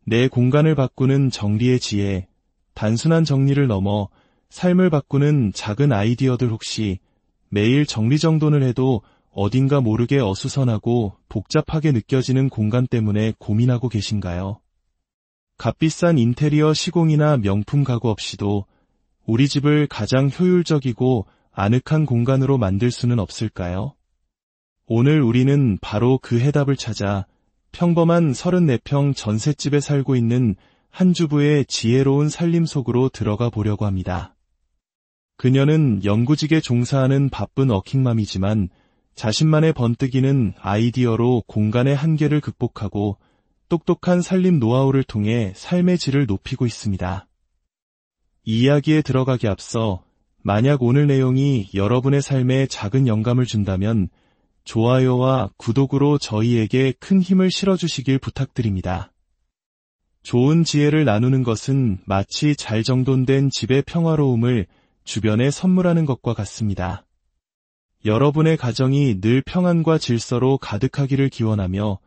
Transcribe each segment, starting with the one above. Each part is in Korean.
내 공간을 바꾸는 정리의 지혜, 단순한 정리를 넘어 삶을 바꾸는 작은 아이디어들 혹시 매일 정리정돈을 해도 어딘가 모르게 어수선하고 복잡하게 느껴지는 공간 때문에 고민하고 계신가요? 값비싼 인테리어 시공이나 명품 가구 없이도 우리 집을 가장 효율적이고 아늑한 공간으로 만들 수는 없을까요? 오늘 우리는 바로 그 해답을 찾아 평범한 34평 전셋집에 살고 있는 한 주부의 지혜로운 살림 속으로 들어가 보려고 합니다. 그녀는 영구직에 종사하는 바쁜 워킹맘이지만 자신만의 번뜩이는 아이디어로 공간의 한계를 극복하고 똑똑한 살림 노하우를 통해 삶의 질을 높이고 있습니다. 이 이야기에 들어가기 앞서 만약 오늘 내용이 여러분의 삶에 작은 영감을 준다면 좋아요와 구독으로 저희에게 큰 힘을 실어주시길 부탁드립니다. 좋은 지혜를 나누는 것은 마치 잘 정돈된 집의 평화로움을 주변에 선물하는 것과 같습니다. 여러분의 가정이 늘 평안과 질서로 가득하기를 기원하며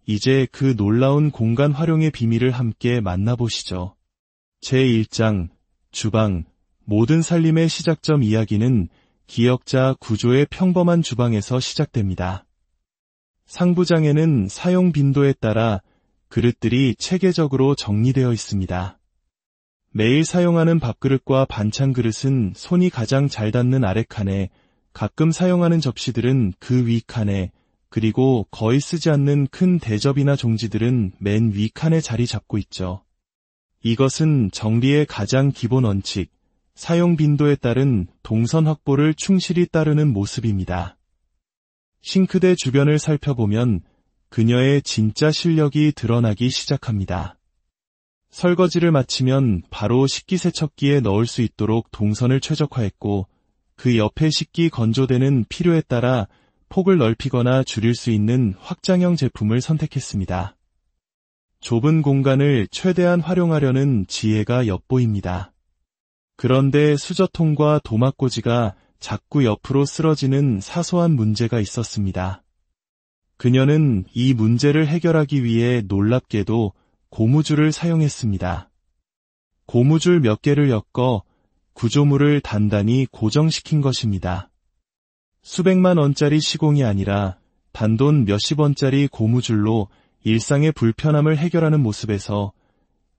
이제 그 놀라운 공간 활용의 비밀을 함께 만나보시죠. 제1장 주방, 모든 살림의 시작점 이야기는 기역자 구조의 평범한 주방에서 시작됩니다. 상부장에는 사용 빈도에 따라 그릇들이 체계적으로 정리되어 있습니다. 매일 사용하는 밥그릇과 반찬 그릇은 손이 가장 잘 닿는 아래칸에, 가끔 사용하는 접시들은 그 위칸에, 그리고 거의 쓰지 않는 큰 대접이나 종지들은 맨 위칸에 자리 잡고 있죠. 이것은 정리의 가장 기본 원칙, 사용 빈도에 따른 동선 확보를 충실히 따르는 모습입니다. 싱크대 주변을 살펴보면 그녀의 진짜 실력이 드러나기 시작합니다. 설거지를 마치면 바로 식기세척기에 넣을 수 있도록 동선을 최적화했고 그 옆에 식기 건조대는 필요에 따라 폭을 넓히거나 줄일 수 있는 확장형 제품을 선택했습니다. 좁은 공간을 최대한 활용하려는 지혜가 엿보입니다. 그런데 수저통과 도마꽂이가 자꾸 옆으로 쓰러지는 사소한 문제가 있었습니다. 그녀는 이 문제를 해결하기 위해 놀랍게도 고무줄을 사용했습니다. 고무줄 몇 개를 엮어 구조물을 단단히 고정시킨 것입니다. 수백만 원짜리 시공이 아니라 단돈 몇십 원짜리 고무줄로 일상의 불편함을 해결하는 모습에서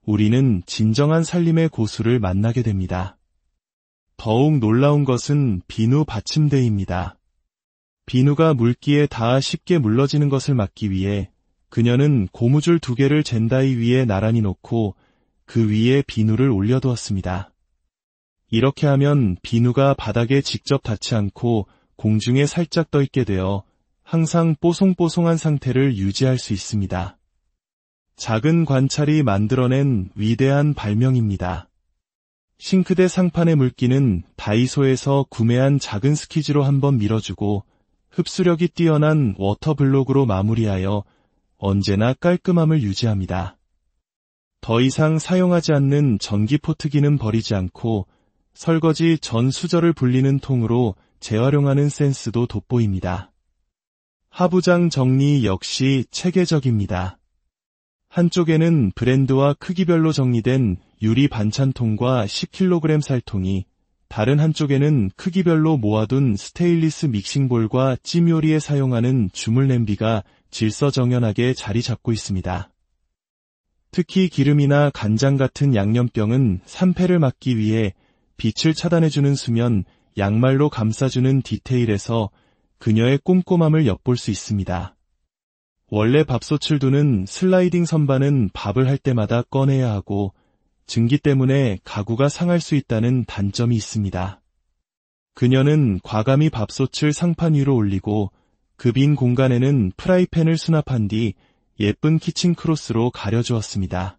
우리는 진정한 살림의 고수를 만나게 됩니다. 더욱 놀라운 것은 비누 받침대입니다. 비누가 물기에 닿아 쉽게 물러지는 것을 막기 위해 그녀는 고무줄 2개를 젠다이 위에 나란히 놓고 그 위에 비누를 올려두었습니다. 이렇게 하면 비누가 바닥에 직접 닿지 않고 공중에 살짝 떠있게 되어 항상 뽀송뽀송한 상태를 유지할 수 있습니다. 작은 관찰이 만들어낸 위대한 발명입니다. 싱크대 상판의 물기는 다이소에서 구매한 작은 스키즈로 한번 밀어주고 흡수력이 뛰어난 워터블록으로 마무리하여 언제나 깔끔함을 유지합니다. 더 이상 사용하지 않는 전기 포트기는 버리지 않고 설거지 전 수저를 불리는 통으로 재활용하는 센스도 돋보입니다. 하부장 정리 역시 체계적입니다. 한쪽에는 브랜드와 크기별로 정리된 유리 반찬통과 10kg 쌀통이, 다른 한쪽에는 크기별로 모아둔 스테인리스 믹싱볼과 찜 요리에 사용하는 주물 냄비가 질서정연하게 자리 잡고 있습니다. 특히 기름이나 간장 같은 양념병은 산패를 막기 위해 빛을 차단해주는 수면, 양말로 감싸주는 디테일에서 그녀의 꼼꼼함을 엿볼 수 있습니다. 원래 밥솥을 두는 슬라이딩 선반은 밥을 할 때마다 꺼내야 하고 증기 때문에 가구가 상할 수 있다는 단점이 있습니다. 그녀는 과감히 밥솥을 상판 위로 올리고 그 빈 공간에는 프라이팬을 수납한 뒤 예쁜 키친 크로스로 가려주었습니다.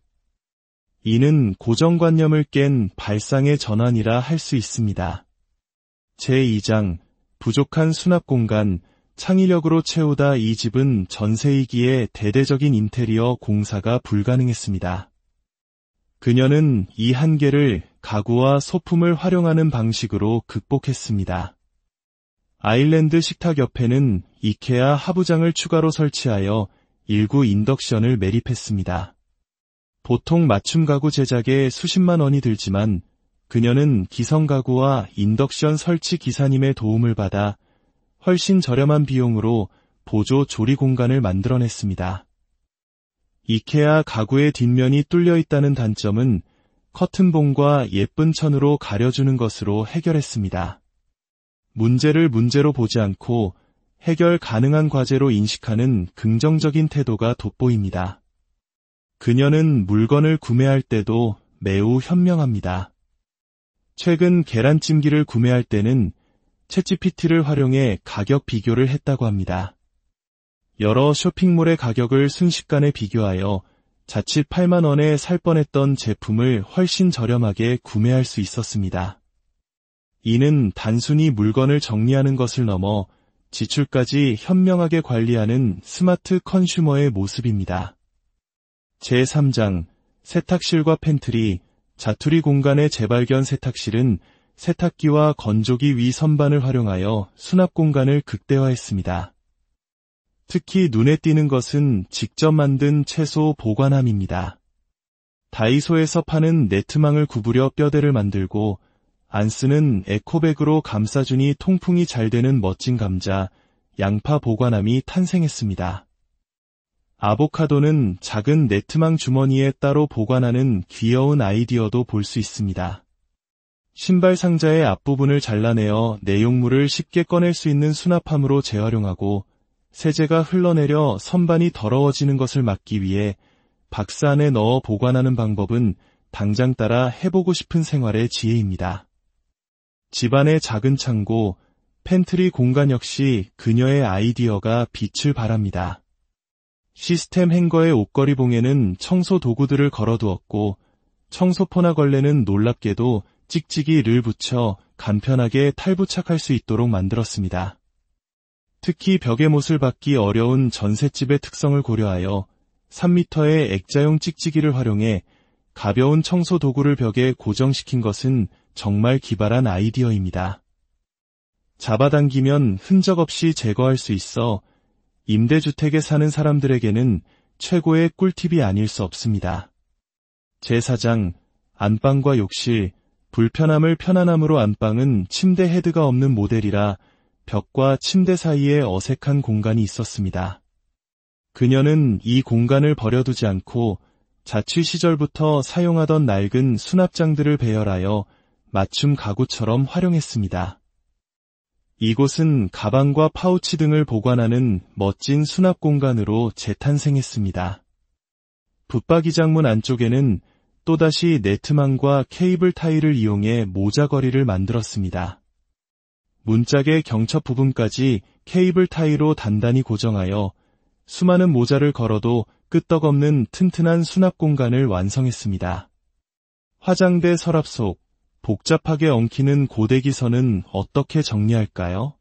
이는 고정관념을 깬 발상의 전환이라 할 수 있습니다. 제2장 부족한 수납 공간, 창의력으로 채우다. 이 집은 전세이기에 대대적인 인테리어 공사가 불가능했습니다. 그녀는 이 한계를 가구와 소품을 활용하는 방식으로 극복했습니다. 아일랜드 식탁 옆에는 이케아 하부장을 추가로 설치하여 일구 인덕션을 매립했습니다. 보통 맞춤 가구 제작에 수십만 원이 들지만 그녀는 기성 가구와 인덕션 설치 기사님의 도움을 받아 훨씬 저렴한 비용으로 보조 조리 공간을 만들어냈습니다. 이케아 가구의 뒷면이 뚫려 있다는 단점은 커튼봉과 예쁜 천으로 가려주는 것으로 해결했습니다. 문제를 문제로 보지 않고 해결 가능한 과제로 인식하는 긍정적인 태도가 돋보입니다. 그녀는 물건을 구매할 때도 매우 현명합니다. 최근 계란찜기를 구매할 때는 챗GPT를 활용해 가격 비교를 했다고 합니다. 여러 쇼핑몰의 가격을 순식간에 비교하여 자칫 8만 원에 살 뻔했던 제품을 훨씬 저렴하게 구매할 수 있었습니다. 이는 단순히 물건을 정리하는 것을 넘어 지출까지 현명하게 관리하는 스마트 컨슈머의 모습입니다. 제3장 세탁실과 팬트리, 자투리 공간의 재발견. 세탁실은 세탁기와 건조기 위 선반을 활용하여 수납 공간을 극대화했습니다. 특히 눈에 띄는 것은 직접 만든 채소 보관함입니다. 다이소에서 파는 네트망을 구부려 뼈대를 만들고 안 쓰는 에코백으로 감싸주니 통풍이 잘 되는 멋진 감자, 양파 보관함이 탄생했습니다. 아보카도는 작은 네트망 주머니에 따로 보관하는 귀여운 아이디어도 볼 수 있습니다. 신발 상자의 앞부분을 잘라내어 내용물을 쉽게 꺼낼 수 있는 수납함으로 재활용하고 세제가 흘러내려 선반이 더러워지는 것을 막기 위해 박스 안에 넣어 보관하는 방법은 당장 따라 해보고 싶은 생활의 지혜입니다. 집안의 작은 창고, 팬트리 공간 역시 그녀의 아이디어가 빛을 발합니다. 시스템 행거의 옷걸이 봉에는 청소 도구들을 걸어두었고 청소포나 걸레는 놀랍게도 찍찍이를 붙여 간편하게 탈부착할 수 있도록 만들었습니다. 특히 벽에 못을 박기 어려운 전셋집의 특성을 고려하여 3m의 액자용 찍찍이를 활용해 가벼운 청소 도구를 벽에 고정시킨 것은 정말 기발한 아이디어입니다. 잡아당기면 흔적 없이 제거할 수 있어 임대주택에 사는 사람들에게는 최고의 꿀팁이 아닐 수 없습니다. 제4장 안방과 욕실, 불편함을 편안함으로. 안방은 침대 헤드가 없는 모델이라 벽과 침대 사이에 어색한 공간이 있었습니다. 그녀는 이 공간을 버려두지 않고 자취 시절부터 사용하던 낡은 수납장들을 배열하여 맞춤 가구처럼 활용했습니다. 이곳은 가방과 파우치 등을 보관하는 멋진 수납 공간으로 재탄생했습니다. 붙박이장문 안쪽에는 또다시 네트망과 케이블 타일을 이용해 모자걸이를 만들었습니다. 문짝의 경첩 부분까지 케이블 타일로 단단히 고정하여 수많은 모자를 걸어도 끄떡없는 튼튼한 수납 공간을 완성했습니다. 화장대 서랍 속 복잡하게 엉키는 고데기선은 어떻게 정리할까요?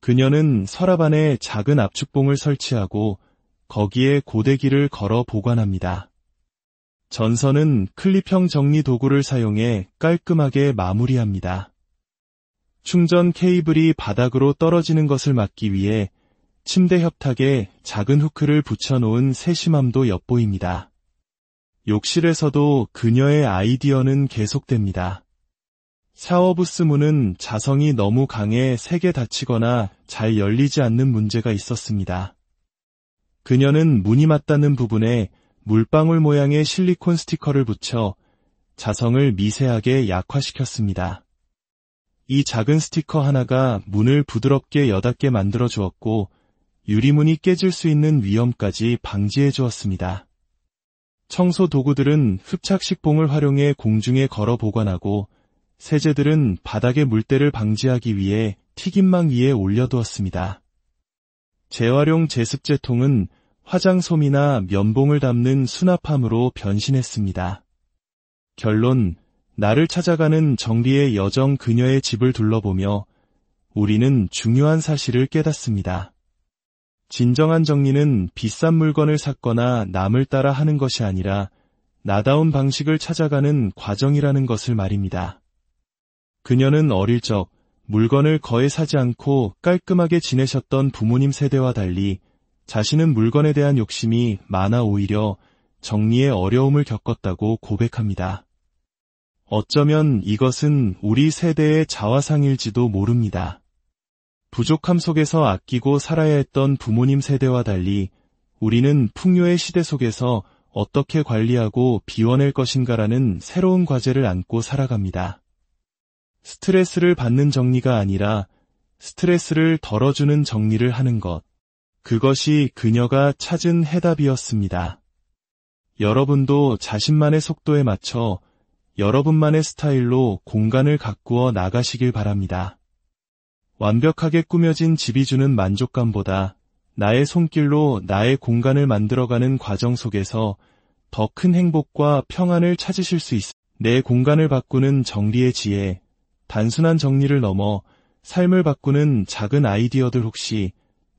그녀는 서랍 안에 작은 압축봉을 설치하고 거기에 고데기를 걸어 보관합니다. 전선은 클립형 정리 도구를 사용해 깔끔하게 마무리합니다. 충전 케이블이 바닥으로 떨어지는 것을 막기 위해 침대 협탁에 작은 후크를 붙여놓은 세심함도 엿보입니다. 욕실에서도 그녀의 아이디어는 계속됩니다. 샤워부스 문은 자성이 너무 강해 세게 닫히거나 잘 열리지 않는 문제가 있었습니다. 그녀는 문이 맞닿는 부분에 물방울 모양의 실리콘 스티커를 붙여 자성을 미세하게 약화시켰습니다. 이 작은 스티커 하나가 문을 부드럽게 여닫게 만들어 주었고 유리문이 깨질 수 있는 위험까지 방지해 주었습니다. 청소 도구들은 흡착식 봉을 활용해 공중에 걸어 보관하고 세제들은 바닥의 물때를 방지하기 위해 튀김망 위에 올려두었습니다. 재활용 제습제통은 화장솜이나 면봉을 담는 수납함으로 변신했습니다. 결론, 나를 찾아가는 정리의 여정. 그녀의 집을 둘러보며 우리는 중요한 사실을 깨닫습니다. 진정한 정리는 비싼 물건을 샀거나 남을 따라 하는 것이 아니라 나다운 방식을 찾아가는 과정이라는 것을 말입니다. 그녀는 어릴 적 물건을 거의 사지 않고 깔끔하게 지내셨던 부모님 세대와 달리 자신은 물건에 대한 욕심이 많아 오히려 정리에 어려움을 겪었다고 고백합니다. 어쩌면 이것은 우리 세대의 자화상일지도 모릅니다. 부족함 속에서 아끼고 살아야 했던 부모님 세대와 달리 우리는 풍요의 시대 속에서 어떻게 관리하고 비워낼 것인가라는 새로운 과제를 안고 살아갑니다. 스트레스를 받는 정리가 아니라 스트레스를 덜어주는 정리를 하는 것. 그것이 그녀가 찾은 해답이었습니다. 여러분도 자신만의 속도에 맞춰 여러분만의 스타일로 공간을 가꾸어 나가시길 바랍니다. 완벽하게 꾸며진 집이 주는 만족감보다 나의 손길로 나의 공간을 만들어가는 과정 속에서 더 큰 행복과 평안을 찾으실 수 있습니다. 내 공간을 바꾸는 정리의 지혜, 단순한 정리를 넘어 삶을 바꾸는 작은 아이디어들. 혹시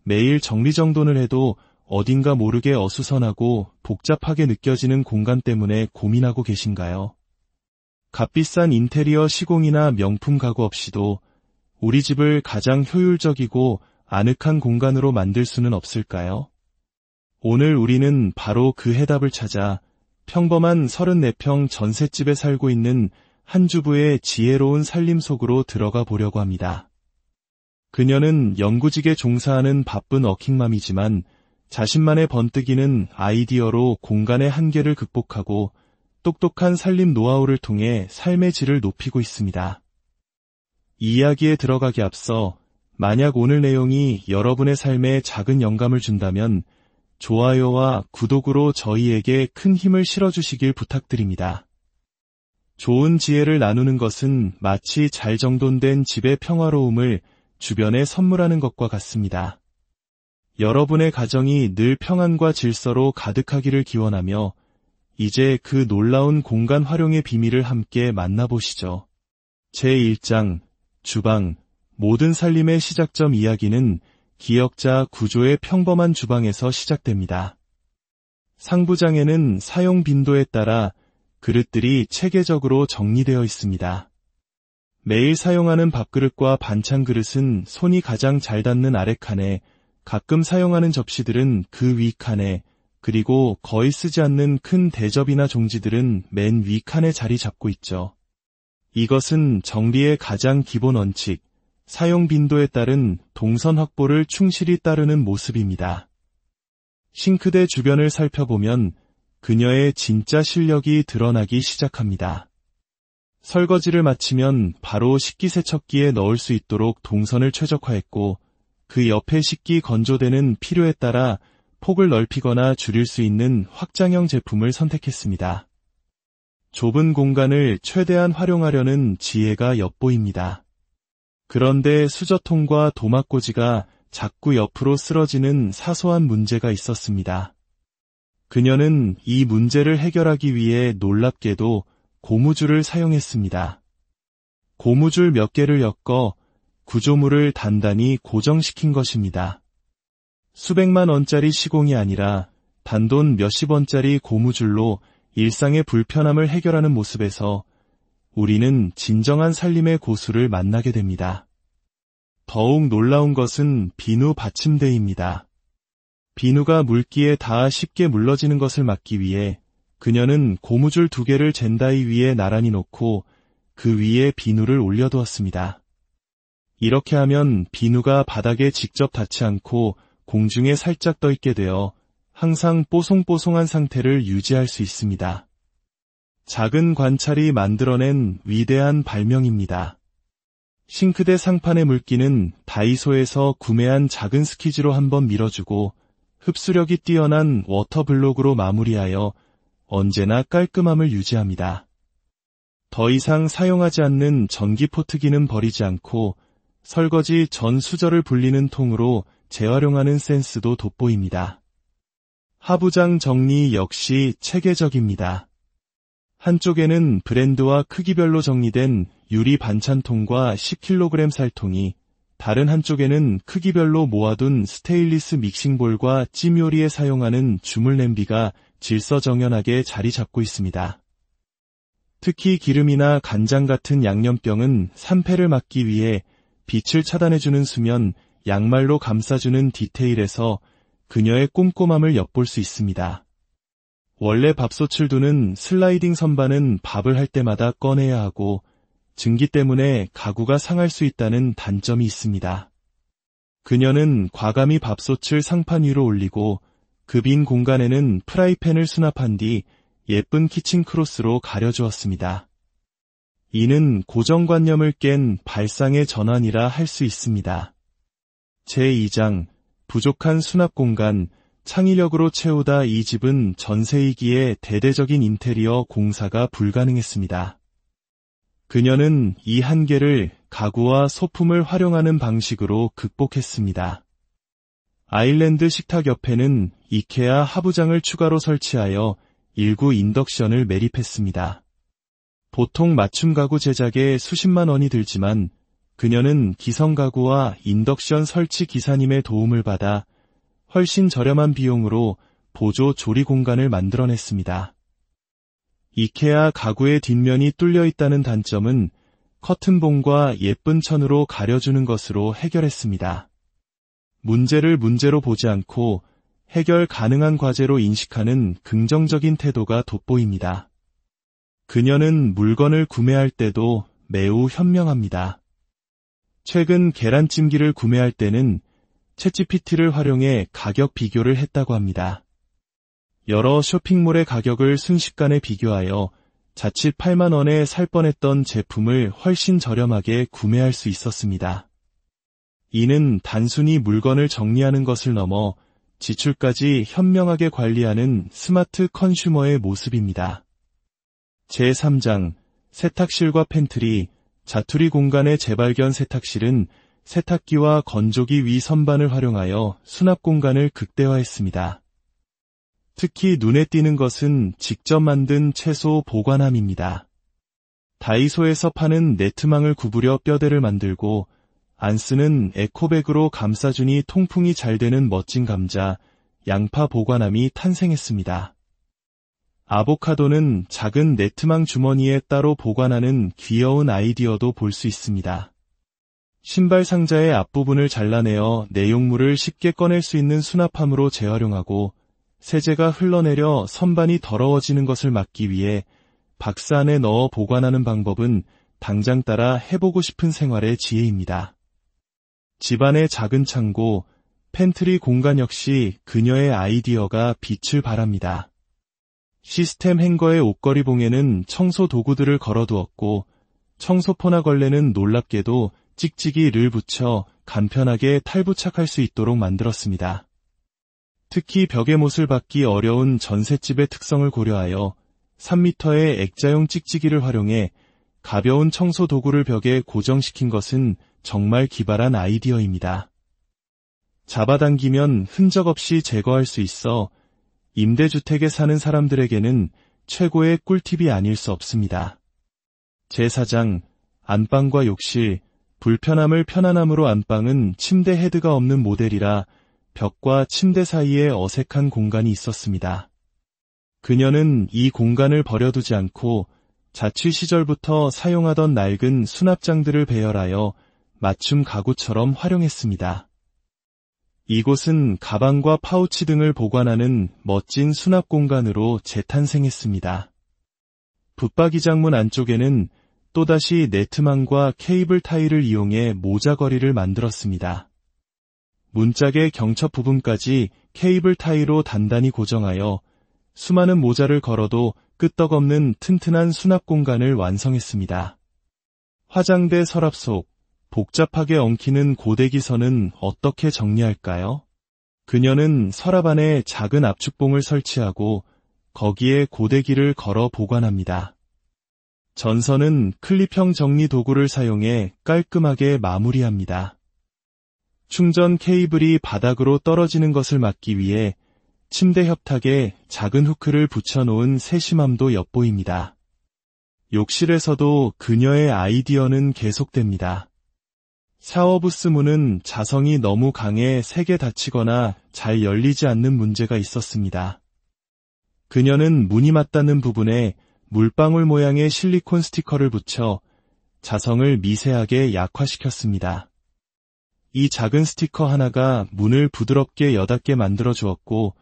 매일 정리정돈을 해도 어딘가 모르게 어수선하고 복잡하게 느껴지는 공간 때문에 고민하고 계신가요? 값비싼 인테리어 시공이나 명품 가구 없이도 우리 집을 가장 효율적이고 아늑한 공간으로 만들 수는 없을까요? 오늘 우리는 바로 그 해답을 찾아 평범한 34평 전셋집에 살고 있는 한 주부의 지혜로운 살림 속으로 들어가 보려고 합니다. 그녀는 연구직에 종사하는 바쁜 워킹맘이지만 자신만의 번뜩이는 아이디어로 공간의 한계를 극복하고 똑똑한 살림 노하우를 통해 삶의 질을 높이고 있습니다. 이 이야기에 들어가기 앞서 만약 오늘 내용이 여러분의 삶에 작은 영감을 준다면 좋아요와 구독으로 저희에게 큰 힘을 실어주시길 부탁드립니다. 좋은 지혜를 나누는 것은 마치 잘 정돈된 집의 평화로움을 주변에 선물하는 것과 같습니다. 여러분의 가정이 늘 평안과 질서로 가득하기를 기원하며 이제 그 놀라운 공간 활용의 비밀을 함께 만나보시죠. 제1장 주방, 모든 살림의 시작점. 이야기는 기역자 구조의 평범한 주방에서 시작됩니다. 상부장에는 사용 빈도에 따라 그릇들이 체계적으로 정리되어 있습니다. 매일 사용하는 밥그릇과 반찬 그릇은 손이 가장 잘 닿는 아래칸에, 가끔 사용하는 접시들은 그 위칸에, 그리고 거의 쓰지 않는 큰 대접이나 종지들은 맨 위칸에 자리 잡고 있죠. 이것은 정리의 가장 기본 원칙, 사용 빈도에 따른 동선 확보를 충실히 따르는 모습입니다. 싱크대 주변을 살펴보면 그녀의 진짜 실력이 드러나기 시작합니다. 설거지를 마치면 바로 식기세척기에 넣을 수 있도록 동선을 최적화했고 그 옆에 식기 건조대는 필요에 따라 폭을 넓히거나 줄일 수 있는 확장형 제품을 선택했습니다. 좁은 공간을 최대한 활용하려는 지혜가 엿보입니다. 그런데 수저통과 도마꽂이가 자꾸 옆으로 쓰러지는 사소한 문제가 있었습니다. 그녀는 이 문제를 해결하기 위해 놀랍게도 고무줄을 사용했습니다. 고무줄 몇 개를 엮어 구조물을 단단히 고정시킨 것입니다. 수백만 원짜리 시공이 아니라 단돈 몇십 원짜리 고무줄로 일상의 불편함을 해결하는 모습에서 우리는 진정한 살림의 고수를 만나게 됩니다. 더욱 놀라운 것은 비누 받침대입니다. 비누가 물기에 닿아 쉽게 물러지는 것을 막기 위해 그녀는 고무줄 2개를 젠다이 위에 나란히 놓고 그 위에 비누를 올려두었습니다. 이렇게 하면 비누가 바닥에 직접 닿지 않고 공중에 살짝 떠있게 되어 항상 뽀송뽀송한 상태를 유지할 수 있습니다. 작은 관찰이 만들어낸 위대한 발명입니다. 싱크대 상판의 물기는 다이소에서 구매한 작은 스키즈로 한번 밀어주고 흡수력이 뛰어난 워터블록으로 마무리하여 언제나 깔끔함을 유지합니다. 더 이상 사용하지 않는 전기포트기는 버리지 않고 설거지 전 수저를 불리는 통으로 재활용하는 센스도 돋보입니다. 하부장 정리 역시 체계적입니다. 한쪽에는 브랜드와 크기별로 정리된 유리 반찬통과 10kg 쌀통이, 다른 한쪽에는 크기별로 모아둔 스테인리스 믹싱볼과 찜 요리에 사용하는 주물 냄비가 질서정연하게 자리 잡고 있습니다. 특히 기름이나 간장 같은 양념병은 산패를 막기 위해 빛을 차단해주는 수면, 양말로 감싸주는 디테일에서 그녀의 꼼꼼함을 엿볼 수 있습니다. 원래 밥솥을 두는 슬라이딩 선반은 밥을 할 때마다 꺼내야 하고 증기 때문에 가구가 상할 수 있다는 단점이 있습니다. 그녀는 과감히 밥솥을 상판 위로 올리고 그 빈 공간에는 프라이팬을 수납한 뒤 예쁜 키친 크로스로 가려주었습니다. 이는 고정관념을 깬 발상의 전환이라 할 수 있습니다. 제2장 부족한 수납 공간, 창의력으로 채우다. 이 집은 전세이기에 대대적인 인테리어 공사가 불가능했습니다. 그녀는 이 한계를 가구와 소품을 활용하는 방식으로 극복했습니다. 아일랜드 식탁 옆에는 이케아 하부장을 추가로 설치하여 일구 인덕션을 매립했습니다. 보통 맞춤 가구 제작에 수십만 원이 들지만 그녀는 기성 가구와 인덕션 설치 기사님의 도움을 받아 훨씬 저렴한 비용으로 보조 조리 공간을 만들어냈습니다. 이케아 가구의 뒷면이 뚫려 있다는 단점은 커튼봉과 예쁜 천으로 가려주는 것으로 해결했습니다. 문제를 문제로 보지 않고 해결 가능한 과제로 인식하는 긍정적인 태도가 돋보입니다. 그녀는 물건을 구매할 때도 매우 현명합니다. 최근 계란찜기를 구매할 때는 챗GPT를 활용해 가격 비교를 했다고 합니다. 여러 쇼핑몰의 가격을 순식간에 비교하여 자칫 8만 원에 살 뻔했던 제품을 훨씬 저렴하게 구매할 수 있었습니다. 이는 단순히 물건을 정리하는 것을 넘어 지출까지 현명하게 관리하는 스마트 컨슈머의 모습입니다. 제3장 세탁실과 팬트리, 자투리 공간의 재발견. 세탁실은 세탁기와 건조기 위 선반을 활용하여 수납 공간을 극대화했습니다. 특히 눈에 띄는 것은 직접 만든 채소 보관함입니다. 다이소에서 파는 네트망을 구부려 뼈대를 만들고 안 쓰는 에코백으로 감싸주니 통풍이 잘 되는 멋진 감자, 양파 보관함이 탄생했습니다. 아보카도는 작은 네트망 주머니에 따로 보관하는 귀여운 아이디어도 볼 수 있습니다. 신발 상자의 앞부분을 잘라내어 내용물을 쉽게 꺼낼 수 있는 수납함으로 재활용하고 세제가 흘러내려 선반이 더러워지는 것을 막기 위해 박스 안에 넣어 보관하는 방법은 당장 따라 해보고 싶은 생활의 지혜입니다. 집안의 작은 창고, 팬트리 공간 역시 그녀의 아이디어가 빛을 발합니다. 시스템 행거의 옷걸이 봉에는 청소 도구들을 걸어두었고 청소포나 걸레는 놀랍게도 찍찍이를 붙여 간편하게 탈부착할 수 있도록 만들었습니다. 특히 벽에 못을 박기 어려운 전셋집의 특성을 고려하여 3m의 액자용 찍찍이를 활용해 가벼운 청소 도구를 벽에 고정시킨 것은 정말 기발한 아이디어입니다. 잡아당기면 흔적 없이 제거할 수 있어 임대주택에 사는 사람들에게는 최고의 꿀팁이 아닐 수 없습니다. 제4장 안방과 욕실, 불편함을 편안함으로. 안방은 침대 헤드가 없는 모델이라 벽과 침대 사이에 어색한 공간이 있었습니다. 그녀는 이 공간을 버려두지 않고 자취 시절부터 사용하던 낡은 수납장들을 배열하여 맞춤 가구처럼 활용했습니다. 이곳은 가방과 파우치 등을 보관하는 멋진 수납 공간으로 재탄생했습니다. 붙박이장문 안쪽에는 또다시 네트망과 케이블 타이를 이용해 모자걸이를 만들었습니다. 문짝의 경첩 부분까지 케이블 타이로 단단히 고정하여 수많은 모자를 걸어도 끄떡없는 튼튼한 수납 공간을 완성했습니다. 화장대 서랍 속, 복잡하게 엉키는 고데기선은 어떻게 정리할까요? 그녀는 서랍 안에 작은 압축봉을 설치하고 거기에 고데기를 걸어 보관합니다. 전선은 클립형 정리 도구를 사용해 깔끔하게 마무리합니다. 충전 케이블이 바닥으로 떨어지는 것을 막기 위해 침대 협탁에 작은 후크를 붙여놓은 세심함도 엿보입니다. 욕실에서도 그녀의 아이디어는 계속됩니다. 샤워부스 문은 자성이 너무 강해 세게 닫히거나 잘 열리지 않는 문제가 있었습니다. 그녀는 문이 맞닿는 부분에 물방울 모양의 실리콘 스티커를 붙여 자성을 미세하게 약화시켰습니다. 이 작은 스티커 하나가 문을 부드럽게 여닫게 만들어 주었고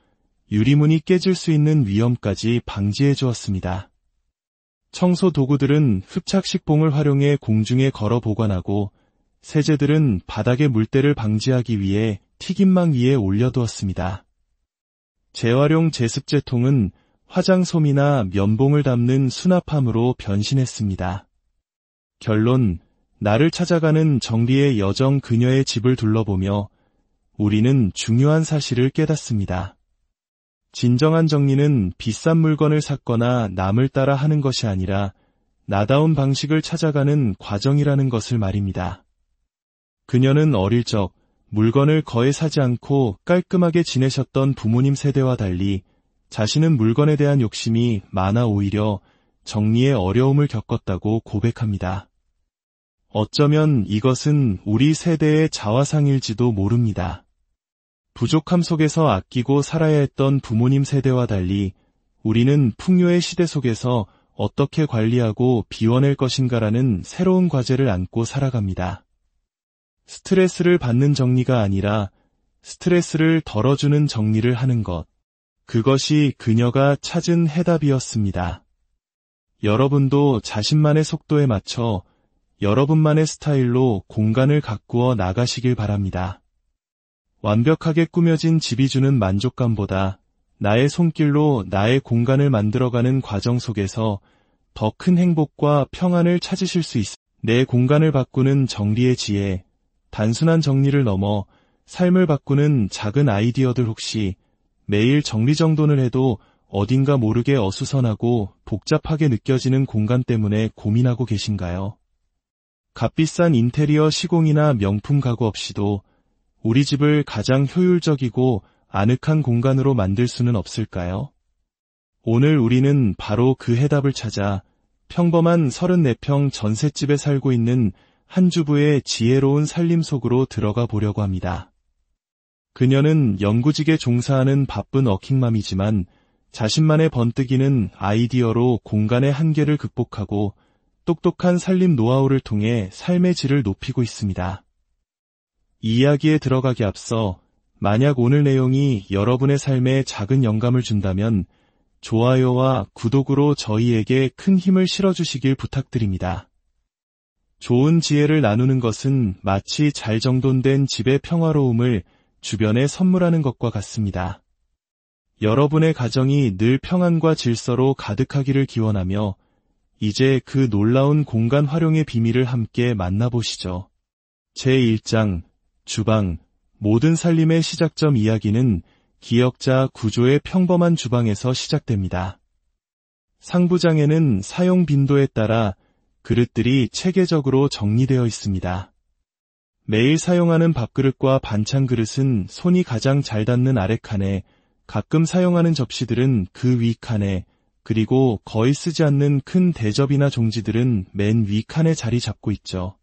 유리문이 깨질 수 있는 위험까지 방지해 주었습니다. 청소 도구들은 흡착식봉을 활용해 공중에 걸어 보관하고 세제들은 바닥의 물때를 방지하기 위해 튀김망 위에 올려두었습니다. 재활용 제습제통은 화장솜이나 면봉을 담는 수납함으로 변신했습니다. 결론, 나를 찾아가는 정리의 여정 그녀의 집을 둘러보며 우리는 중요한 사실을 깨닫습니다. 진정한 정리는 비싼 물건을 샀거나 남을 따라 하는 것이 아니라 나다운 방식을 찾아가는 과정이라는 것을 말입니다. 그녀는 어릴 적 물건을 거의 사지 않고 깔끔하게 지내셨던 부모님 세대와 달리 자신은 물건에 대한 욕심이 많아 오히려 정리에 어려움을 겪었다고 고백합니다. 어쩌면 이것은 우리 세대의 자화상일지도 모릅니다. 부족함 속에서 아끼고 살아야 했던 부모님 세대와 달리 우리는 풍요의 시대 속에서 어떻게 관리하고 비워낼 것인가라는 새로운 과제를 안고 살아갑니다. 스트레스를 받는 정리가 아니라 스트레스를 덜어주는 정리를 하는 것. 그것이 그녀가 찾은 해답이었습니다. 여러분도 자신만의 속도에 맞춰 여러분만의 스타일로 공간을 가꾸어 나가시길 바랍니다. 완벽하게 꾸며진 집이 주는 만족감보다 나의 손길로 나의 공간을 만들어가는 과정 속에서 더 큰 행복과 평안을 찾으실 수 있습니다. 내 공간을 바꾸는 정리의 지혜, 단순한 정리를 넘어 삶을 바꾸는 작은 아이디어들 혹시 매일 정리정돈을 해도 어딘가 모르게 어수선하고 복잡하게 느껴지는 공간 때문에 고민하고 계신가요? 값비싼 인테리어 시공이나 명품 가구 없이도 우리 집을 가장 효율적이고 아늑한 공간으로 만들 수는 없을까요? 오늘 우리는 바로 그 해답을 찾아 평범한 34평 전셋집에 살고 있는 한 주부의 지혜로운 살림 속으로 들어가 보려고 합니다. 그녀는 연구직에 종사하는 바쁜 워킹맘이지만 자신만의 번뜩이는 아이디어로 공간의 한계를 극복하고 똑똑한 살림 노하우를 통해 삶의 질을 높이고 있습니다. 이 이야기에 들어가기 앞서 만약 오늘 내용이 여러분의 삶에 작은 영감을 준다면 좋아요와 구독으로 저희에게 큰 힘을 실어주시길 부탁드립니다. 좋은 지혜를 나누는 것은 마치 잘 정돈된 집의 평화로움을 주변에 선물하는 것과 같습니다. 여러분의 가정이 늘 평안과 질서로 가득하기를 기원하며 이제 그 놀라운 공간 활용의 비밀을 함께 만나보시죠. 제1장 주방 모든 살림의 시작점 이야기는 기역자 구조의 평범한 주방에서 시작됩니다. 상부장에는 사용 빈도에 따라 그릇들이 체계적으로 정리되어 있습니다. 매일 사용하는 밥그릇과 반찬 그릇은 손이 가장 잘 닿는 아래칸에, 가끔 사용하는 접시들은 그 위칸에, 그리고 거의 쓰지 않는 큰 대접이나 종지들은 맨 위칸에 자리 잡고 있죠.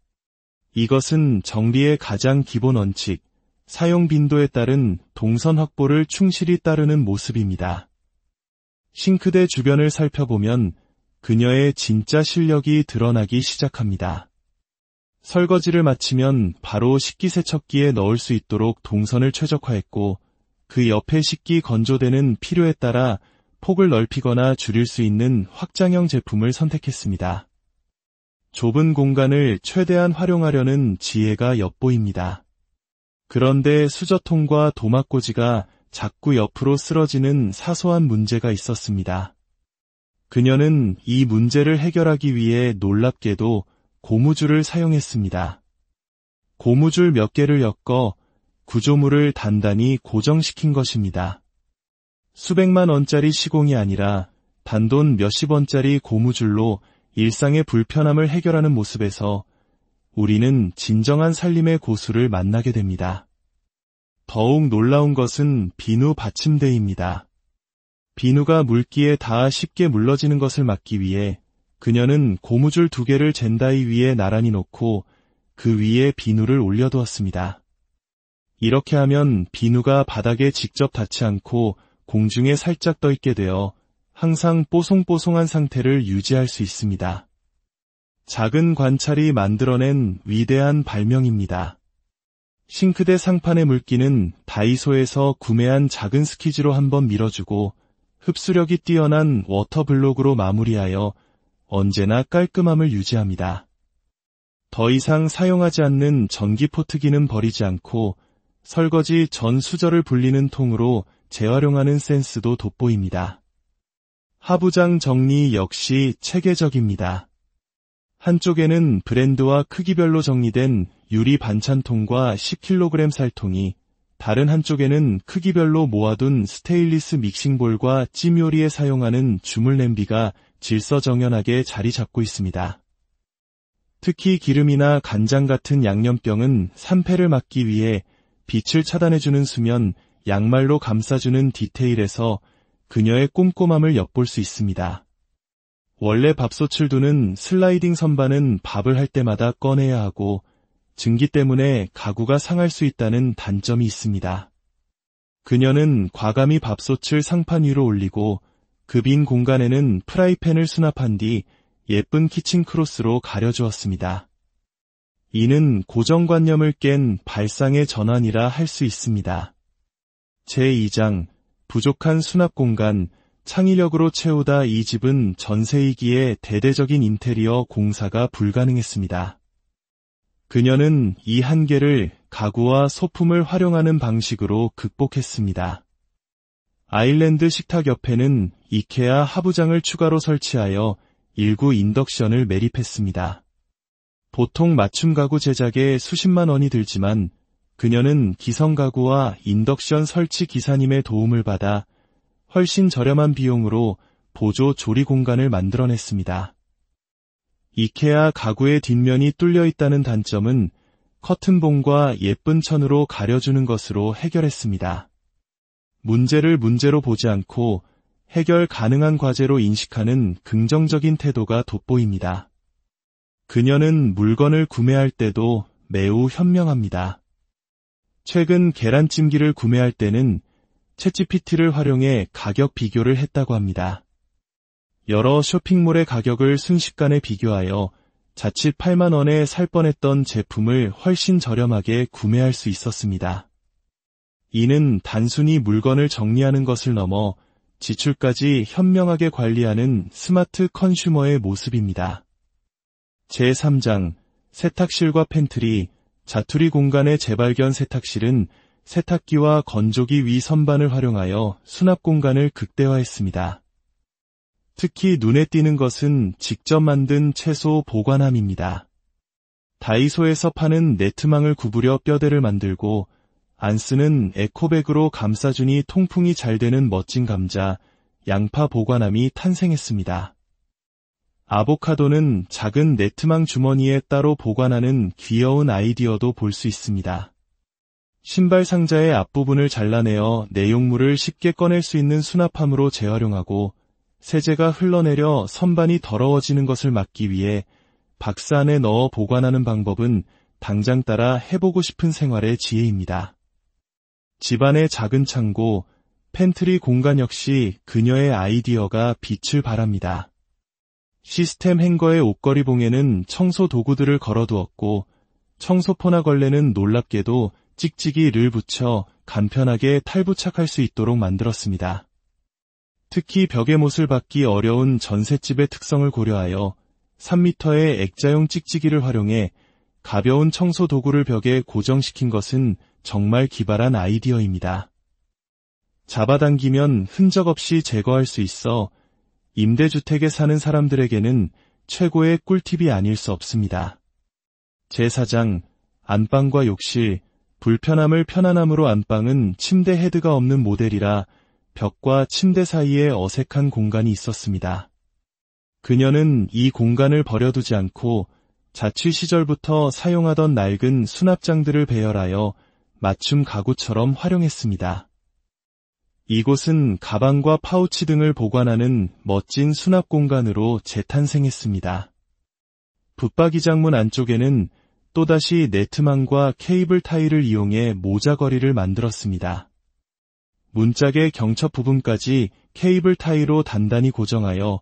이것은 정리의 가장 기본 원칙, 사용 빈도에 따른 동선 확보를 충실히 따르는 모습입니다. 싱크대 주변을 살펴보면 그녀의 진짜 실력이 드러나기 시작합니다. 설거지를 마치면 바로 식기세척기에 넣을 수 있도록 동선을 최적화했고 그 옆에 식기 건조대는 필요에 따라 폭을 넓히거나 줄일 수 있는 확장형 제품을 선택했습니다. 좁은 공간을 최대한 활용하려는 지혜가 엿보입니다. 그런데 수저통과 도마꽂이가 자꾸 옆으로 쓰러지는 사소한 문제가 있었습니다. 그녀는 이 문제를 해결하기 위해 놀랍게도 고무줄을 사용했습니다. 고무줄 몇 개를 엮어 구조물을 단단히 고정시킨 것입니다. 수백만 원짜리 시공이 아니라 단돈 몇십 원짜리 고무줄로 일상의 불편함을 해결하는 모습에서 우리는 진정한 살림의 고수를 만나게 됩니다. 더욱 놀라운 것은 비누 받침대입니다. 비누가 물기에 닿아 쉽게 물러지는 것을 막기 위해 그녀는 고무줄 2개를 젠다이 위에 나란히 놓고 그 위에 비누를 올려두었습니다. 이렇게 하면 비누가 바닥에 직접 닿지 않고 공중에 살짝 떠있게 되어 항상 뽀송뽀송한 상태를 유지할 수 있습니다. 작은 관찰이 만들어낸 위대한 발명입니다. 싱크대 상판의 물기는 다이소에서 구매한 작은 스키즈로 한번 밀어주고 흡수력이 뛰어난 워터블록으로 마무리하여 언제나 깔끔함을 유지합니다. 더 이상 사용하지 않는 전기 포트기는 버리지 않고 설거지 전 수저를 불리는 통으로 재활용하는 센스도 돋보입니다. 하부장 정리 역시 체계적입니다. 한쪽에는 브랜드와 크기별로 정리된 유리 반찬통과 10kg 쌀통이, 다른 한쪽에는 크기별로 모아둔 스테인리스 믹싱볼과 찜 요리에 사용하는 주물 냄비가 질서정연하게 자리 잡고 있습니다. 특히 기름이나 간장 같은 양념병은 산패를 막기 위해 빛을 차단해주는 수면, 양말로 감싸주는 디테일에서 그녀의 꼼꼼함을 엿볼 수 있습니다. 원래 밥솥을 두는 슬라이딩 선반은 밥을 할 때마다 꺼내야 하고 증기 때문에 가구가 상할 수 있다는 단점이 있습니다. 그녀는 과감히 밥솥을 상판 위로 올리고 그 빈 공간에는 프라이팬을 수납한 뒤 예쁜 키친 크로스로 가려주었습니다. 이는 고정관념을 깬 발상의 전환이라 할 수 있습니다. 제2장, 부족한 수납 공간, 창의력으로 채우다. 이 집은 전세이기에 대대적인 인테리어 공사가 불가능했습니다. 그녀는 이 한계를 가구와 소품을 활용하는 방식으로 극복했습니다. 아일랜드 식탁 옆에는 이케아 하부장을 추가로 설치하여 일구 인덕션을 매립했습니다. 보통 맞춤 가구 제작에 수십만 원이 들지만 그녀는 기성 가구와 인덕션 설치 기사님의 도움을 받아 훨씬 저렴한 비용으로 보조 조리 공간을 만들어냈습니다. 이케아 가구의 뒷면이 뚫려 있다는 단점은 커튼봉과 예쁜 천으로 가려주는 것으로 해결했습니다. 문제를 문제로 보지 않고 해결 가능한 과제로 인식하는 긍정적인 태도가 돋보입니다. 그녀는 물건을 구매할 때도 매우 현명합니다. 최근 계란찜기를 구매할 때는 챗GPT를 활용해 가격 비교를 했다고 합니다. 여러 쇼핑몰의 가격을 순식간에 비교하여 자칫 8만 원에 살 뻔했던 제품을 훨씬 저렴하게 구매할 수 있었습니다. 이는 단순히 물건을 정리하는 것을 넘어 지출까지 현명하게 관리하는 스마트 컨슈머의 모습입니다. 제3장, 세탁실과 팬트리, 자투리 공간의 재발견. 세탁실은 세탁기와 건조기 위 선반을 활용하여 수납 공간을 극대화했습니다. 특히 눈에 띄는 것은 직접 만든 채소 보관함입니다. 다이소에서 파는 네트망을 구부려 뼈대를 만들고 안 쓰는 에코백으로 감싸주니 통풍이 잘 되는 멋진 감자, 양파 보관함이 탄생했습니다. 아보카도는 작은 네트망 주머니에 따로 보관하는 귀여운 아이디어도 볼 수 있습니다. 신발 상자의 앞부분을 잘라내어 내용물을 쉽게 꺼낼 수 있는 수납함으로 재활용하고 세제가 흘러내려 선반이 더러워지는 것을 막기 위해 박스 안에 넣어 보관하는 방법은 당장 따라 해보고 싶은 생활의 지혜입니다. 집안의 작은 창고, 팬트리 공간 역시 그녀의 아이디어가 빛을 발합니다. 시스템 행거의 옷걸이 봉에는 청소 도구들을 걸어두었고 청소포나 걸레는 놀랍게도 찍찍이를 붙여 간편하게 탈부착할 수 있도록 만들었습니다. 특히 벽에 못을 박기 어려운 전셋집의 특성을 고려하여 3m의 액자용 찍찍이를 활용해 가벼운 청소 도구를 벽에 고정시킨 것은 정말 기발한 아이디어입니다. 잡아당기면 흔적 없이 제거할 수 있어 임대주택에 사는 사람들에게는 최고의 꿀팁이 아닐 수 없습니다. 제4장, 안방과 욕실, 불편함을 편안함으로. 안방은 침대 헤드가 없는 모델이라 벽과 침대 사이에 어색한 공간이 있었습니다. 그녀는 이 공간을 버려두지 않고 자취 시절부터 사용하던 낡은 수납장들을 배열하여 맞춤 가구처럼 활용했습니다. 이곳은 가방과 파우치 등을 보관하는 멋진 수납 공간으로 재탄생했습니다. 붙박이 장문 안쪽에는 또다시 네트망과 케이블 타일을 이용해 모자걸이를 만들었습니다. 문짝의 경첩 부분까지 케이블 타이로 단단히 고정하여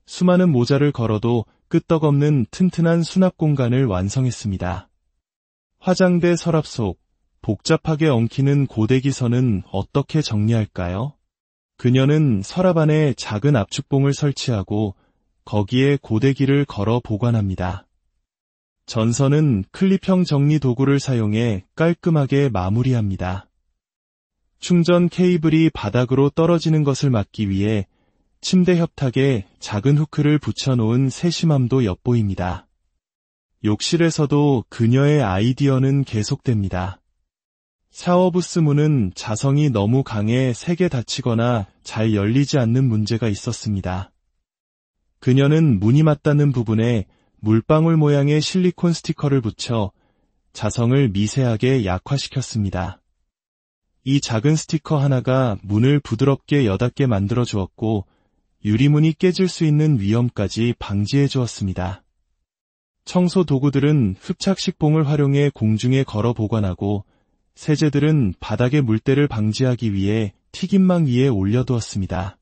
수많은 모자를 걸어도 끄떡없는 튼튼한 수납 공간을 완성했습니다. 화장대 서랍 속, 복잡하게 엉키는 고데기선은 어떻게 정리할까요? 그녀는 서랍 안에 작은 압축봉을 설치하고 거기에 고데기를 걸어 보관합니다. 전선은 클립형 정리 도구를 사용해 깔끔하게 마무리합니다. 충전 케이블이 바닥으로 떨어지는 것을 막기 위해 침대 협탁에 작은 후크를 붙여놓은 세심함도 엿보입니다. 욕실에서도 그녀의 아이디어는 계속됩니다. 샤워부스 문은 자성이 너무 강해 세게 닫히거나 잘 열리지 않는 문제가 있었습니다. 그녀는 문이 맞닿는 부분에 물방울 모양의 실리콘 스티커를 붙여 자성을 미세하게 약화시켰습니다. 이 작은 스티커 하나가 문을 부드럽게 여닫게 만들어 주었고 유리문이 깨질 수 있는 위험까지 방지해 주었습니다. 청소 도구들은 흡착식 봉을 활용해 공중에 걸어 보관하고 세제들은 바닥의 물때를 방지하기 위해 튀김망 위에 올려두었습니다.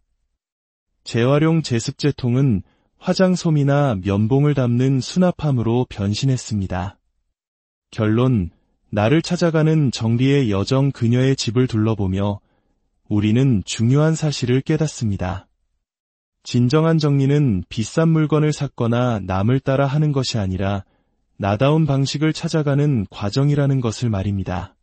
재활용 제습제통은 화장솜이나 면봉을 담는 수납함으로 변신했습니다. 결론, 나를 찾아가는 정리의 여정 그녀의 집을 둘러보며 우리는 중요한 사실을 깨닫습니다. 진정한 정리는 비싼 물건을 샀거나 남을 따라 하는 것이 아니라 나다운 방식을 찾아가는 과정이라는 것을 말입니다.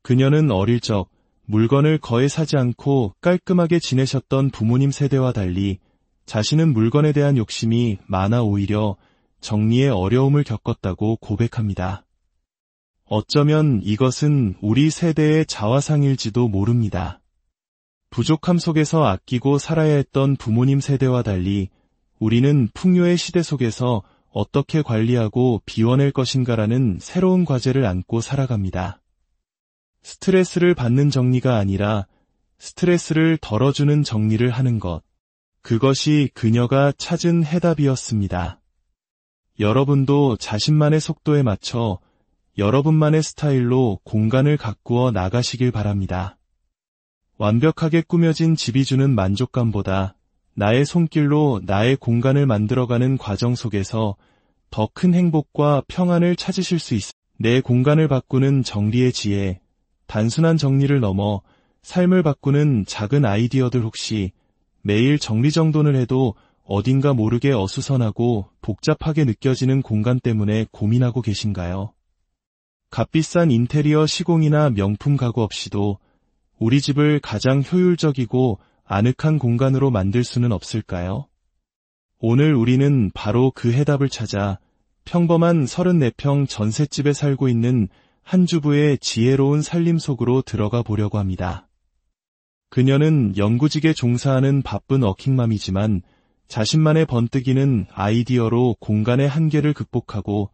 그녀는 어릴 적 물건을 거의 사지 않고 깔끔하게 지내셨던 부모님 세대와 달리 자신은 물건에 대한 욕심이 많아 오히려 정리에 어려움을 겪었다고 고백합니다. 어쩌면 이것은 우리 세대의 자화상일지도 모릅니다. 부족함 속에서 아끼고 살아야 했던 부모님 세대와 달리 우리는 풍요의 시대 속에서 어떻게 관리하고 비워낼 것인가라는 새로운 과제를 안고 살아갑니다. 스트레스를 받는 정리가 아니라 스트레스를 덜어주는 정리를 하는 것. 그것이 그녀가 찾은 해답이었습니다. 여러분도 자신만의 속도에 맞춰 여러분만의 스타일로 공간을 가꾸어 나가시길 바랍니다. 완벽하게 꾸며진 집이 주는 만족감보다 나의 손길로 나의 공간을 만들어가는 과정 속에서 더 큰 행복과 평안을 찾으실 수 있습니다. 내 공간을 바꾸는 정리의 지혜, 단순한 정리를 넘어 삶을 바꾸는 작은 아이디어들 혹시 매일 정리정돈을 해도 어딘가 모르게 어수선하고 복잡하게 느껴지는 공간 때문에 고민하고 계신가요? 값비싼 인테리어 시공이나 명품 가구 없이도 우리 집을 가장 효율적이고 아늑한 공간으로 만들 수는 없을까요? 오늘 우리는 바로 그 해답을 찾아 평범한 34평 전셋집에 살고 있는 한 주부의 지혜로운 살림 속으로 들어가 보려고 합니다. 그녀는 연구직에 종사하는 바쁜 워킹맘이지만 자신만의 번뜩이는 아이디어로 공간의 한계를 극복하고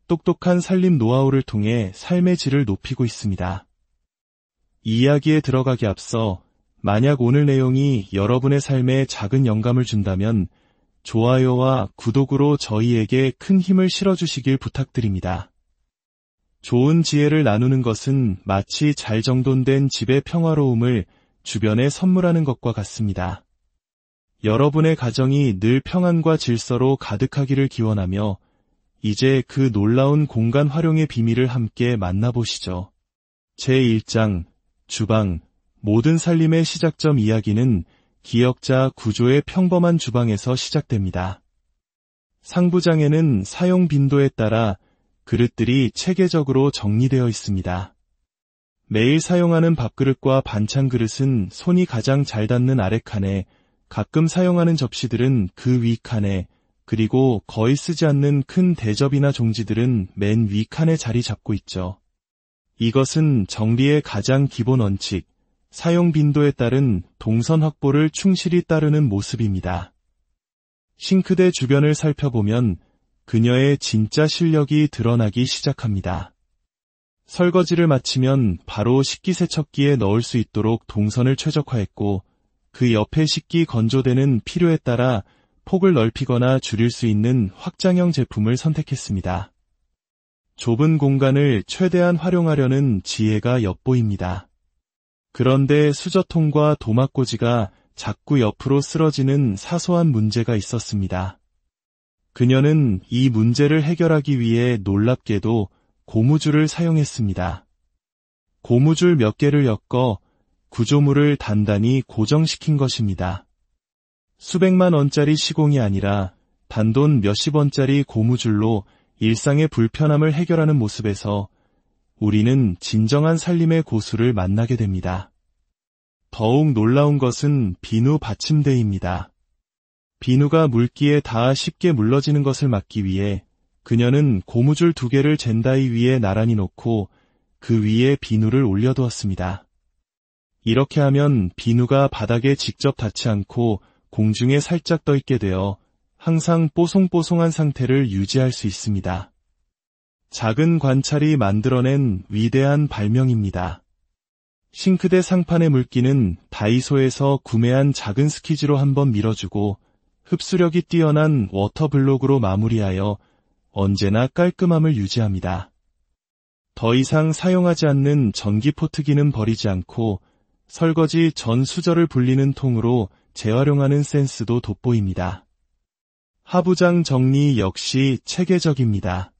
똑똑한 살림 노하우를 통해 삶의 질을 높이고 있습니다. 이 이야기에 들어가기 앞서 만약 오늘 내용이 여러분의 삶에 작은 영감을 준다면 좋아요와 구독으로 저희에게 큰 힘을 실어주시길 부탁드립니다. 좋은 지혜를 나누는 것은 마치 잘 정돈된 집의 평화로움을 주변에 선물하는 것과 같습니다. 여러분의 가정이 늘 평안과 질서로 가득하기를 기원하며 이제 그 놀라운 공간 활용의 비밀을 함께 만나보시죠. 제1장 주방, 모든 살림의 시작점 이야기는 기역자 구조의 평범한 주방에서 시작됩니다. 상부장에는 사용 빈도에 따라 그릇들이 체계적으로 정리되어 있습니다. 매일 사용하는 밥그릇과 반찬 그릇은 손이 가장 잘 닿는 아래칸에, 가끔 사용하는 접시들은 그 위칸에, 그리고 거의 쓰지 않는 큰 대접이나 종지들은 맨 위칸에 자리 잡고 있죠. 이것은 정리의 가장 기본 원칙, 사용 빈도에 따른 동선 확보를 충실히 따르는 모습입니다. 싱크대 주변을 살펴보면 그녀의 진짜 실력이 드러나기 시작합니다. 설거지를 마치면 바로 식기세척기에 넣을 수 있도록 동선을 최적화했고 그 옆에 식기 건조대는 필요에 따라 폭을 넓히거나 줄일 수 있는 확장형 제품을 선택했습니다. 좁은 공간을 최대한 활용하려는 지혜가 엿보입니다. 그런데 수저통과 도마꽂이가 자꾸 옆으로 쓰러지는 사소한 문제가 있었습니다. 그녀는 이 문제를 해결하기 위해 놀랍게도 고무줄을 사용했습니다. 고무줄 몇 개를 엮어 구조물을 단단히 고정시킨 것입니다. 수백만 원짜리 시공이 아니라 단돈 몇십 원짜리 고무줄로 일상의 불편함을 해결하는 모습에서 우리는 진정한 살림의 고수를 만나게 됩니다. 더욱 놀라운 것은 비누 받침대입니다. 비누가 물기에 닿아 쉽게 물러지는 것을 막기 위해 그녀는 고무줄 2개를 젠다이 위에 나란히 놓고 그 위에 비누를 올려두었습니다. 이렇게 하면 비누가 바닥에 직접 닿지 않고 공중에 살짝 떠 있게 되어 항상 뽀송뽀송한 상태를 유지할 수 있습니다. 작은 관찰이 만들어낸 위대한 발명입니다. 싱크대 상판의 물기는 다이소에서 구매한 작은 스키즈로 한번 밀어주고 흡수력이 뛰어난 워터블록으로 마무리하여 언제나 깔끔함을 유지합니다. 더 이상 사용하지 않는 전기 포트기는 버리지 않고 설거지 전 수저를 불리는 통으로 재활용하는 센스도 돋보입니다. 하부장 정리 역시 체계적입니다.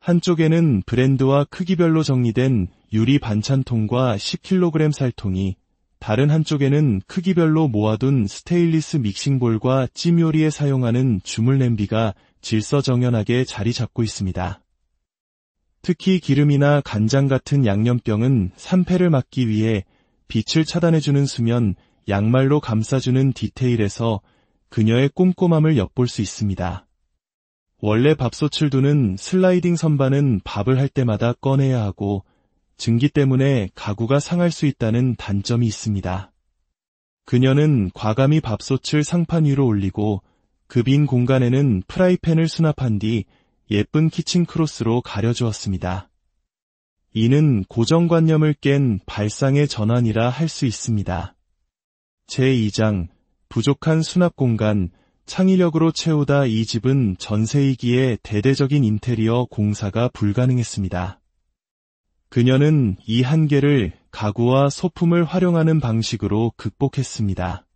한쪽에는 브랜드와 크기별로 정리된 유리 반찬통과 10kg 쌀통이, 다른 한쪽에는 크기별로 모아둔 스테인리스 믹싱볼과 찜 요리에 사용하는 주물 냄비가 질서정연하게 자리 잡고 있습니다. 특히 기름이나 간장 같은 양념병은 산패를 막기 위해 빛을 차단해주는 수면, 양말로 감싸주는 디테일에서 그녀의 꼼꼼함을 엿볼 수 있습니다. 원래 밥솥을 두는 슬라이딩 선반은 밥을 할 때마다 꺼내야 하고 증기 때문에 가구가 상할 수 있다는 단점이 있습니다. 그녀는 과감히 밥솥을 상판 위로 올리고 그 빈 공간에는 프라이팬을 수납한 뒤 예쁜 키친 크로스로 가려주었습니다. 이는 고정관념을 깬 발상의 전환이라 할 수 있습니다. 제2장, 부족한 수납 공간, 창의력으로 채우다. 이 집은 전세이기에 대대적인 인테리어 공사가 불가능했습니다. 그녀는 이 한계를 가구와 소품을 활용하는 방식으로 극복했습니다.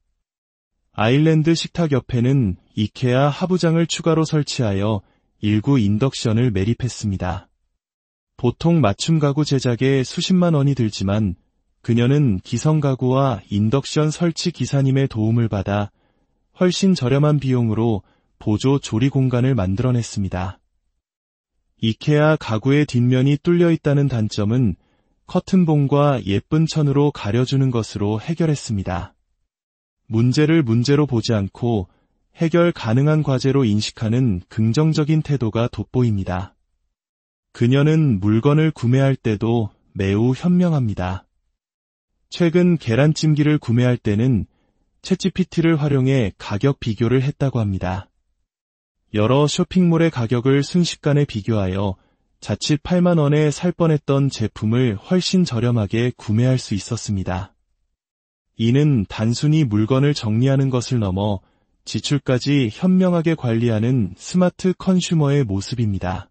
아일랜드 식탁 옆에는 이케아 하부장을 추가로 설치하여 일구 인덕션을 매립했습니다. 보통 맞춤 가구 제작에 수십만 원이 들지만 그녀는 기성 가구와 인덕션 설치 기사님의 도움을 받아 훨씬 저렴한 비용으로 보조 조리 공간을 만들어냈습니다. 이케아 가구의 뒷면이 뚫려 있다는 단점은 커튼봉과 예쁜 천으로 가려주는 것으로 해결했습니다. 문제를 문제로 보지 않고 해결 가능한 과제로 인식하는 긍정적인 태도가 돋보입니다. 그녀는 물건을 구매할 때도 매우 현명합니다. 최근 계란찜기를 구매할 때는 챗GPT를 활용해 가격 비교를 했다고 합니다. 여러 쇼핑몰의 가격을 순식간에 비교하여 자칫 8만 원에 살 뻔했던 제품을 훨씬 저렴하게 구매할 수 있었습니다. 이는 단순히 물건을 정리하는 것을 넘어 지출까지 현명하게 관리하는 스마트 컨슈머의 모습입니다.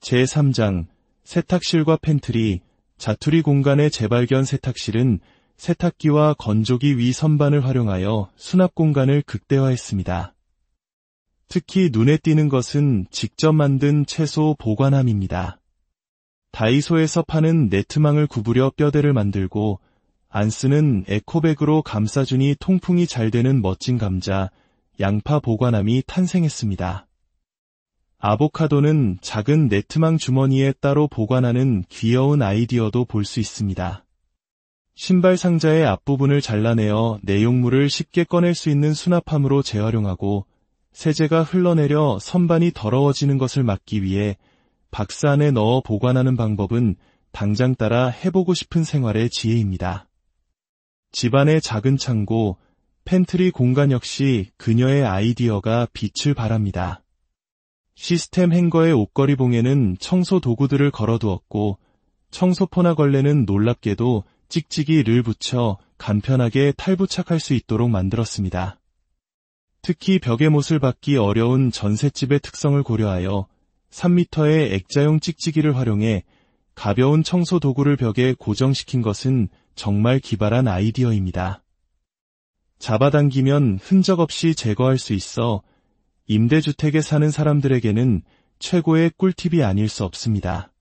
제3장, 세탁실과 팬트리, 자투리 공간의 재발견. 세탁실은 세탁기와 건조기 위 선반을 활용하여 수납 공간을 극대화했습니다. 특히 눈에 띄는 것은 직접 만든 채소 보관함입니다. 다이소에서 파는 네트망을 구부려 뼈대를 만들고 안 쓰는 에코백으로 감싸주니 통풍이 잘 되는 멋진 감자, 양파 보관함이 탄생했습니다. 아보카도는 작은 네트망 주머니에 따로 보관하는 귀여운 아이디어도 볼 수 있습니다. 신발 상자의 앞부분을 잘라내어 내용물을 쉽게 꺼낼 수 있는 수납함으로 재활용하고 세제가 흘러내려 선반이 더러워지는 것을 막기 위해 박스 안에 넣어 보관하는 방법은 당장 따라 해보고 싶은 생활의 지혜입니다. 집안의 작은 창고, 팬트리 공간 역시 그녀의 아이디어가 빛을 발합니다. 시스템 행거의 옷걸이 봉에는 청소 도구들을 걸어두었고 청소포나 걸레는 놀랍게도 찍찍이를 붙여 간편하게 탈부착할 수 있도록 만들었습니다. 특히 벽에 못을 박기 어려운 전셋집의 특성을 고려하여 3m의 액자용 찍찍이를 활용해 가벼운 청소 도구를 벽에 고정시킨 것은 정말 기발한 아이디어입니다. 잡아당기면 흔적 없이 제거할 수 있어 임대주택에 사는 사람들에게는 최고의 꿀팁이 아닐 수 없습니다.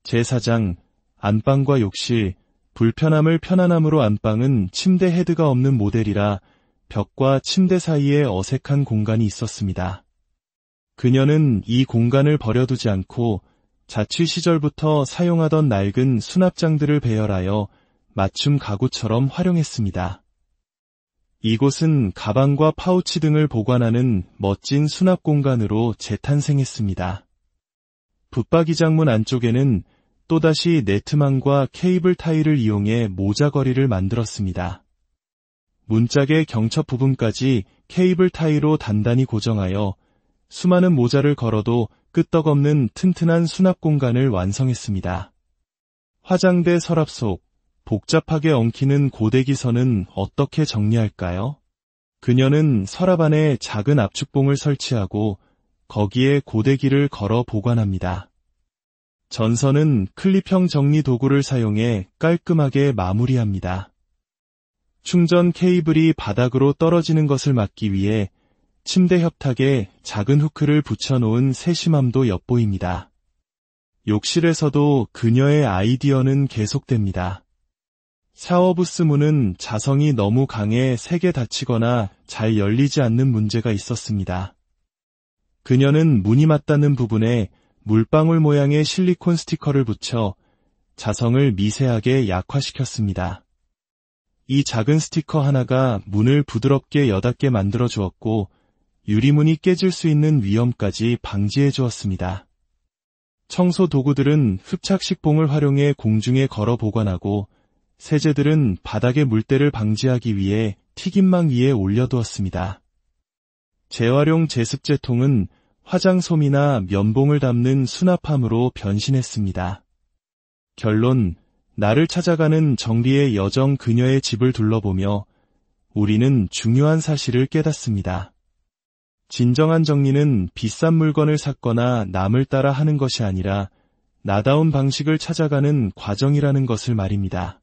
제4장, 안방과 욕실, 불편함을 편안함으로 안방은 침대 헤드가 없는 모델이라 벽과 침대 사이에 어색한 공간이 있었습니다. 그녀는 이 공간을 버려두지 않고 자취 시절부터 사용하던 낡은 수납장들을 배열하여 맞춤 가구처럼 활용했습니다. 이곳은 가방과 파우치 등을 보관하는 멋진 수납 공간으로 재탄생했습니다. 붙박이장문 안쪽에는 또다시 네트망과 케이블 타이를 이용해 모자걸이를 만들었습니다. 문짝의 경첩 부분까지 케이블 타이로 단단히 고정하여 수많은 모자를 걸어도 끄떡없는 튼튼한 수납 공간을 완성했습니다. 화장대 서랍 속 복잡하게 엉키는 고데기선은 어떻게 정리할까요? 그녀는 서랍 안에 작은 압축봉을 설치하고 거기에 고데기를 걸어 보관합니다. 전선은 클립형 정리 도구를 사용해 깔끔하게 마무리합니다. 충전 케이블이 바닥으로 떨어지는 것을 막기 위해 침대 협탁에 작은 후크를 붙여놓은 세심함도 엿보입니다. 욕실에서도 그녀의 아이디어는 계속됩니다. 샤워부스 문은 자성이 너무 강해 세게 닫히거나 잘 열리지 않는 문제가 있었습니다. 그녀는 문이 맞닿는 부분에 물방울 모양의 실리콘 스티커를 붙여 자성을 미세하게 약화시켰습니다. 이 작은 스티커 하나가 문을 부드럽게 여닫게 만들어 주었고 유리문이 깨질 수 있는 위험까지 방지해 주었습니다. 청소 도구들은 흡착식봉을 활용해 공중에 걸어 보관하고 세제들은 바닥의 물때를 방지하기 위해 튀김망 위에 올려두었습니다. 재활용 제습제통은 화장솜이나 면봉을 담는 수납함으로 변신했습니다. 결론, 나를 찾아가는 정리의 여정 그녀의 집을 둘러보며 우리는 중요한 사실을 깨닫습니다. 진정한 정리는 비싼 물건을 샀거나 남을 따라 하는 것이 아니라 나다운 방식을 찾아가는 과정이라는 것을 말입니다.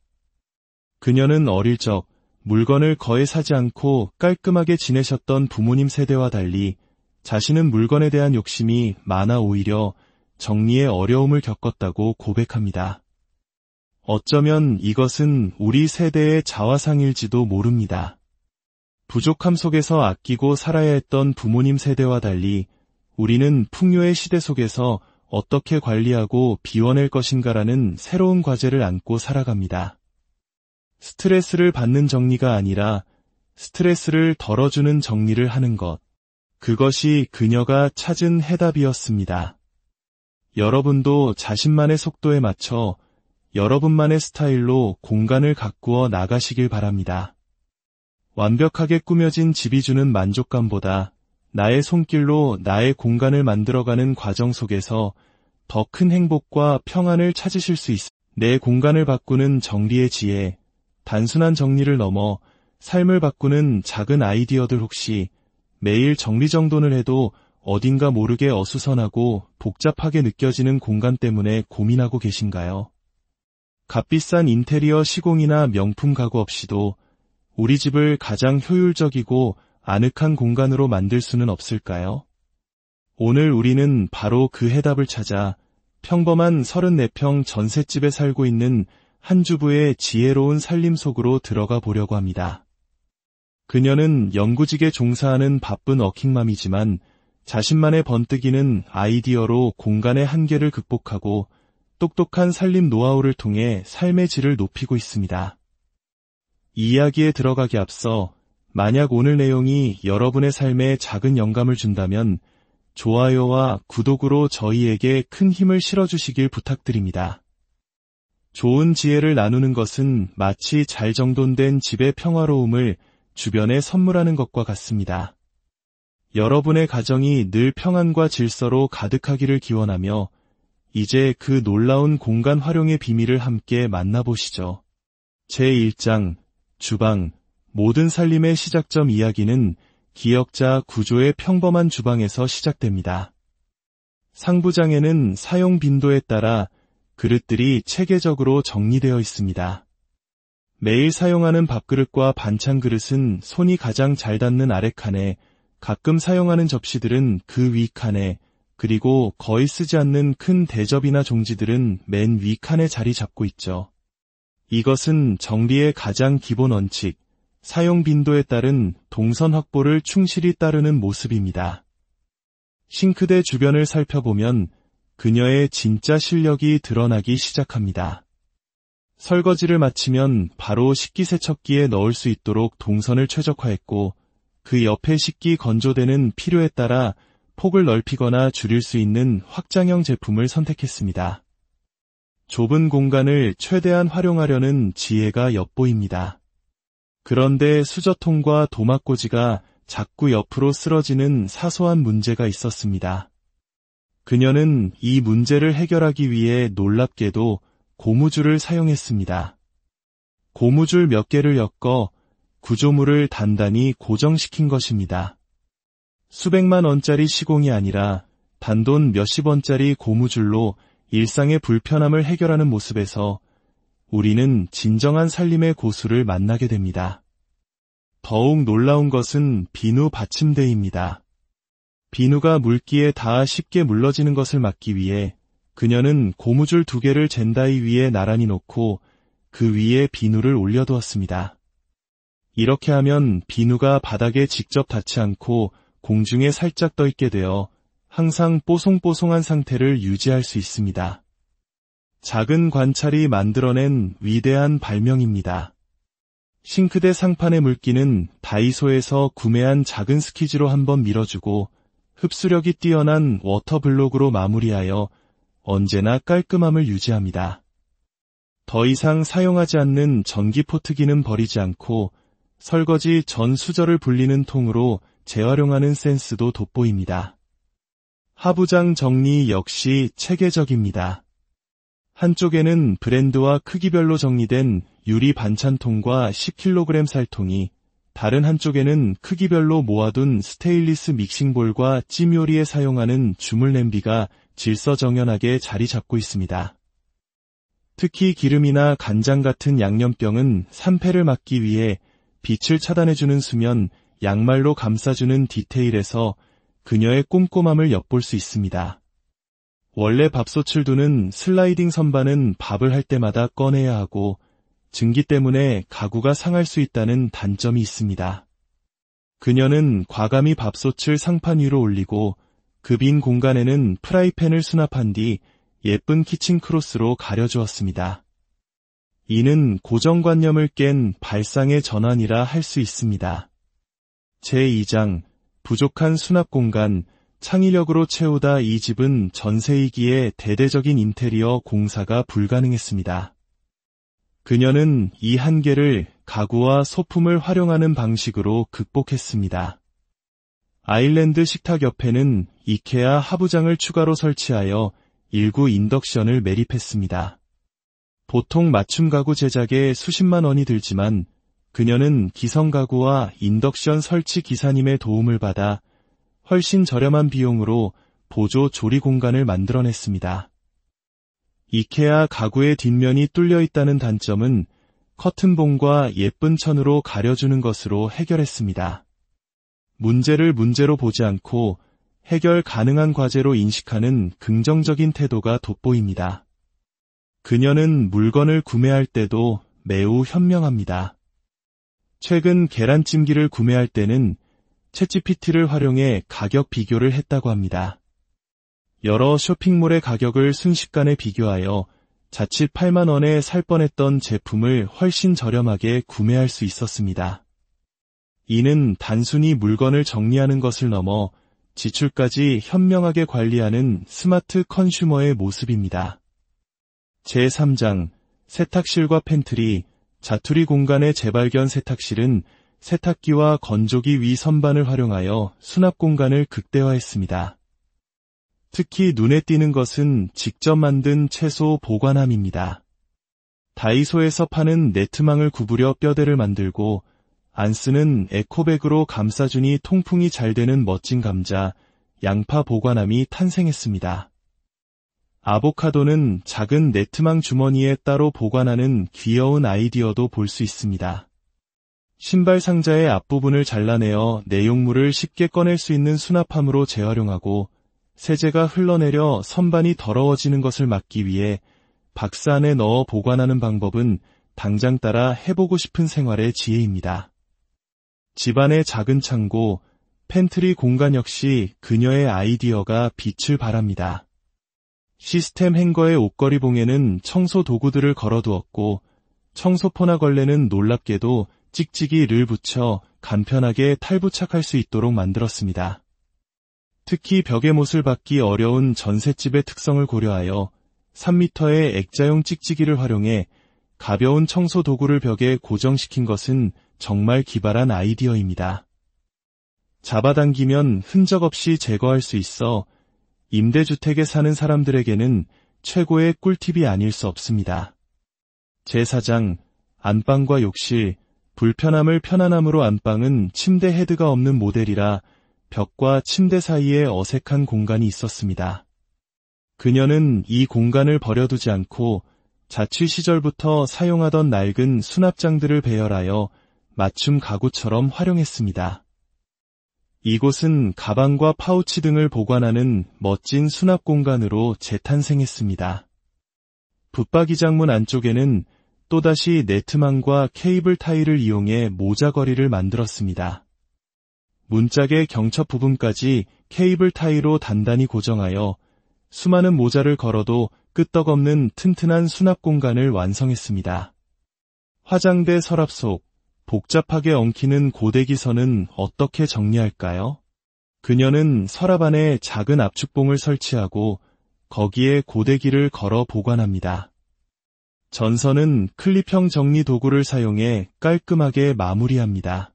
그녀는 어릴 적 물건을 거의 사지 않고 깔끔하게 지내셨던 부모님 세대와 달리 자신은 물건에 대한 욕심이 많아 오히려 정리에 어려움을 겪었다고 고백합니다. 어쩌면 이것은 우리 세대의 자화상일지도 모릅니다. 부족함 속에서 아끼고 살아야 했던 부모님 세대와 달리 우리는 풍요의 시대 속에서 어떻게 관리하고 비워낼 것인가라는 새로운 과제를 안고 살아갑니다. 스트레스를 받는 정리가 아니라 스트레스를 덜어주는 정리를 하는 것. 그것이 그녀가 찾은 해답이었습니다. 여러분도 자신만의 속도에 맞춰 여러분만의 스타일로 공간을 가꾸어 나가시길 바랍니다. 완벽하게 꾸며진 집이 주는 만족감보다 나의 손길로 나의 공간을 만들어가는 과정 속에서 더 큰 행복과 평안을 찾으실 수 있습니다. 내 공간을 바꾸는 정리의 지혜, 단순한 정리를 넘어 삶을 바꾸는 작은 아이디어들 혹시 매일 정리정돈을 해도 어딘가 모르게 어수선하고 복잡하게 느껴지는 공간 때문에 고민하고 계신가요? 값비싼 인테리어 시공이나 명품 가구 없이도 우리 집을 가장 효율적이고 아늑한 공간으로 만들 수는 없을까요? 오늘 우리는 바로 그 해답을 찾아 평범한 34평 전셋집에 살고 있는 한 주부의 지혜로운 살림 속으로 들어가 보려고 합니다. 그녀는 연구직에 종사하는 바쁜 워킹맘이지만 자신만의 번뜩이는 아이디어로 공간의 한계를 극복하고 똑똑한 살림 노하우를 통해 삶의 질을 높이고 있습니다. 이 이야기에 들어가기 앞서 만약 오늘 내용이 여러분의 삶에 작은 영감을 준다면 좋아요와 구독으로 저희에게 큰 힘을 실어주시길 부탁드립니다. 좋은 지혜를 나누는 것은 마치 잘 정돈된 집의 평화로움을 주변에 선물하는 것과 같습니다. 여러분의 가정이 늘 평안과 질서로 가득하기를 기원하며 이제 그 놀라운 공간 활용의 비밀을 함께 만나보시죠. 제1장 주방, 모든 살림의 시작점 이야기는 기역자 구조의 평범한 주방에서 시작됩니다. 상부장에는 사용 빈도에 따라 그릇들이 체계적으로 정리되어 있습니다. 매일 사용하는 밥그릇과 반찬 그릇은 손이 가장 잘 닿는 아래 칸에, 가끔 사용하는 접시들은 그 위 칸에, 그리고 거의 쓰지 않는 큰 대접이나 종지들은 맨 위 칸에 자리 잡고 있죠. 이것은 정리의 가장 기본 원칙, 사용 빈도에 따른 동선 확보를 충실히 따르는 모습입니다. 싱크대 주변을 살펴보면 그녀의 진짜 실력이 드러나기 시작합니다. 설거지를 마치면 바로 식기세척기에 넣을 수 있도록 동선을 최적화했고 그 옆에 식기 건조대는 필요에 따라 폭을 넓히거나 줄일 수 있는 확장형 제품을 선택했습니다. 좁은 공간을 최대한 활용하려는 지혜가 엿보입니다. 그런데 수저통과 도마꽂이가 자꾸 옆으로 쓰러지는 사소한 문제가 있었습니다. 그녀는 이 문제를 해결하기 위해 놀랍게도 고무줄을 사용했습니다. 고무줄 몇 개를 엮어 구조물을 단단히 고정시킨 것입니다. 수백만 원짜리 시공이 아니라 단돈 몇십 원짜리 고무줄로 일상의 불편함을 해결하는 모습에서 우리는 진정한 살림의 고수를 만나게 됩니다. 더욱 놀라운 것은 비누 받침대입니다. 비누가 물기에 닿아 쉽게 물러지는 것을 막기 위해 그녀는 고무줄 2개를 젠다이 위에 나란히 놓고 그 위에 비누를 올려두었습니다. 이렇게 하면 비누가 바닥에 직접 닿지 않고 공중에 살짝 떠있게 되어 항상 뽀송뽀송한 상태를 유지할 수 있습니다. 작은 관찰이 만들어낸 위대한 발명입니다. 싱크대 상판의 물기는 다이소에서 구매한 작은 스키즈로 한번 밀어주고 흡수력이 뛰어난 워터블록으로 마무리하여 언제나 깔끔함을 유지합니다. 더 이상 사용하지 않는 전기포트기는 버리지 않고 설거지 전 수저를 불리는 통으로 재활용하는 센스도 돋보입니다. 하부장 정리 역시 체계적입니다. 한쪽에는 브랜드와 크기별로 정리된 유리 반찬통과 10kg 쌀통이, 다른 한쪽에는 크기별로 모아둔 스테인리스 믹싱볼과 찜 요리에 사용하는 주물 냄비가 질서정연하게 자리 잡고 있습니다. 특히 기름이나 간장 같은 양념병은 산패를 막기 위해 빛을 차단해주는 수면, 양말로 감싸주는 디테일에서 그녀의 꼼꼼함을 엿볼 수 있습니다. 원래 밥솥을 두는 슬라이딩 선반은 밥을 할 때마다 꺼내야 하고 증기 때문에 가구가 상할 수 있다는 단점이 있습니다. 그녀는 과감히 밥솥을 상판 위로 올리고 그 빈 공간에는 프라이팬을 수납한 뒤 예쁜 키친 크로스로 가려주었습니다. 이는 고정관념을 깬 발상의 전환이라 할 수 있습니다. 제2장, 부족한 수납 공간, 창의력으로 채우다. 이 집은 전세이기에 대대적인 인테리어 공사가 불가능했습니다. 그녀는 이 한계를 가구와 소품을 활용하는 방식으로 극복했습니다. 아일랜드 식탁 옆에는 이케아 하부장을 추가로 설치하여 일구 인덕션을 매립했습니다. 보통 맞춤 가구 제작에 수십만 원이 들지만 그녀는 기성 가구와 인덕션 설치 기사님의 도움을 받아 훨씬 저렴한 비용으로 보조 조리 공간을 만들어냈습니다. 이케아 가구의 뒷면이 뚫려 있다는 단점은 커튼봉과 예쁜 천으로 가려주는 것으로 해결했습니다. 문제를 문제로 보지 않고 해결 가능한 과제로 인식하는 긍정적인 태도가 돋보입니다. 그녀는 물건을 구매할 때도 매우 현명합니다. 최근 계란찜기를 구매할 때는 챗GPT를 활용해 가격 비교를 했다고 합니다. 여러 쇼핑몰의 가격을 순식간에 비교하여 자칫 8만 원에 살 뻔했던 제품을 훨씬 저렴하게 구매할 수 있었습니다. 이는 단순히 물건을 정리하는 것을 넘어 지출까지 현명하게 관리하는 스마트 컨슈머의 모습입니다. 제3장, 세탁실과 팬트리, 자투리 공간의 재발견. 세탁실은 세탁기와 건조기 위 선반을 활용하여 수납 공간을 극대화했습니다. 특히 눈에 띄는 것은 직접 만든 채소 보관함입니다. 다이소에서 파는 네트망을 구부려 뼈대를 만들고 안 쓰는 에코백으로 감싸주니 통풍이 잘 되는 멋진 감자, 양파 보관함이 탄생했습니다. 아보카도는 작은 네트망 주머니에 따로 보관하는 귀여운 아이디어도 볼 수 있습니다. 신발 상자의 앞부분을 잘라내어 내용물을 쉽게 꺼낼 수 있는 수납함으로 재활용하고 세제가 흘러내려 선반이 더러워지는 것을 막기 위해 박스 안에 넣어 보관하는 방법은 당장 따라 해보고 싶은 생활의 지혜입니다. 집안의 작은 창고, 팬트리 공간 역시 그녀의 아이디어가 빛을 발합니다. 시스템 행거의 옷걸이 봉에는 청소 도구들을 걸어두었고 청소포나 걸레는 놀랍게도 찍찍이를 붙여 간편하게 탈부착할 수 있도록 만들었습니다. 특히 벽에 못을 박기 어려운 전셋집의 특성을 고려하여 3m의 액자용 찍찍이를 활용해 가벼운 청소 도구를 벽에 고정시킨 것은 정말 기발한 아이디어입니다. 잡아당기면 흔적 없이 제거할 수 있어 임대주택에 사는 사람들에게는 최고의 꿀팁이 아닐 수 없습니다. 제4장, 안방과 욕실, 불편함을 편안함으로. 안방은 침대 헤드가 없는 모델이라 벽과 침대 사이에 어색한 공간이 있었습니다. 그녀는 이 공간을 버려두지 않고 자취 시절부터 사용하던 낡은 수납장들을 배열하여 맞춤 가구처럼 활용했습니다. 이곳은 가방과 파우치 등을 보관하는 멋진 수납 공간으로 재탄생했습니다. 붙박이 장문 안쪽에는 또다시 네트망과 케이블 타이를 이용해 모자걸이를 만들었습니다. 문짝의 경첩 부분까지 케이블 타이로 단단히 고정하여 수많은 모자를 걸어도 끄떡없는 튼튼한 수납 공간을 완성했습니다. 화장대 서랍 속 복잡하게 엉키는 고데기선은 어떻게 정리할까요? 그녀는 서랍 안에 작은 압축봉을 설치하고 거기에 고데기를 걸어 보관합니다. 전선은 클립형 정리 도구를 사용해 깔끔하게 마무리합니다.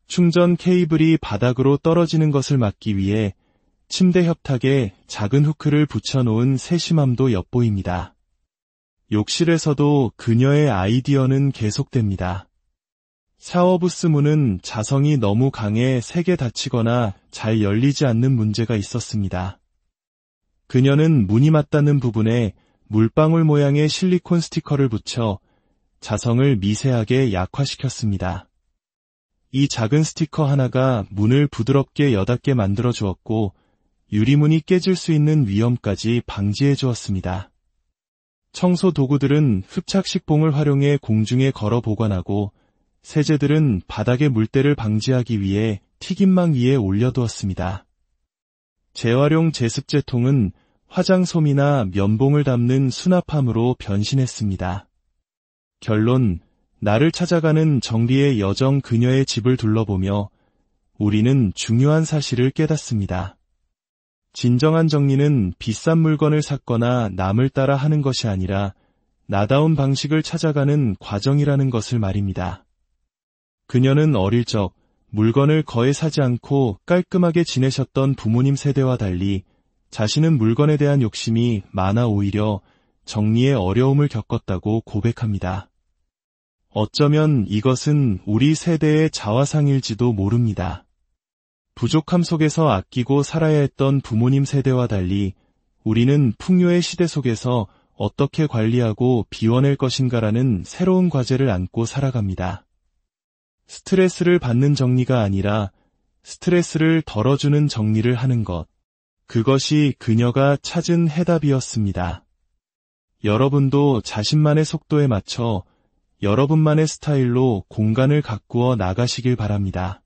충전 케이블이 바닥으로 떨어지는 것을 막기 위해 침대 협탁에 작은 후크를 붙여놓은 세심함도 엿보입니다. 욕실에서도 그녀의 아이디어는 계속됩니다. 샤워부스 문은 자성이 너무 강해 세게 닫히거나 잘 열리지 않는 문제가 있었습니다. 그녀는 문이 맞닿는 부분에 물방울 모양의 실리콘 스티커를 붙여 자성을 미세하게 약화시켰습니다. 이 작은 스티커 하나가 문을 부드럽게 여닫게 만들어 주었고 유리문이 깨질 수 있는 위험까지 방지해 주었습니다. 청소 도구들은 흡착식 봉을 활용해 공중에 걸어 보관하고 세제들은 바닥의 물때를 방지하기 위해 튀김망 위에 올려두었습니다. 재활용 제습제통은 화장솜이나 면봉을 담는 수납함으로 변신했습니다. 결론, 나를 찾아가는 정리의 여정. 그녀의 집을 둘러보며 우리는 중요한 사실을 깨닫습니다. 진정한 정리는 비싼 물건을 샀거나 남을 따라 하는 것이 아니라 나다운 방식을 찾아가는 과정이라는 것을 말입니다. 그녀는 어릴 적 물건을 거의 사지 않고 깔끔하게 지내셨던 부모님 세대와 달리 자신은 물건에 대한 욕심이 많아 오히려 정리에 어려움을 겪었다고 고백합니다. 어쩌면 이것은 우리 세대의 자화상일지도 모릅니다. 부족함 속에서 아끼고 살아야 했던 부모님 세대와 달리 우리는 풍요의 시대 속에서 어떻게 관리하고 비워낼 것인가라는 새로운 과제를 안고 살아갑니다. 스트레스를 받는 정리가 아니라 스트레스를 덜어주는 정리를 하는 것. 그것이 그녀가 찾은 해답이었습니다. 여러분도 자신만의 속도에 맞춰 여러분만의 스타일로 공간을 가꾸어 나가시길 바랍니다.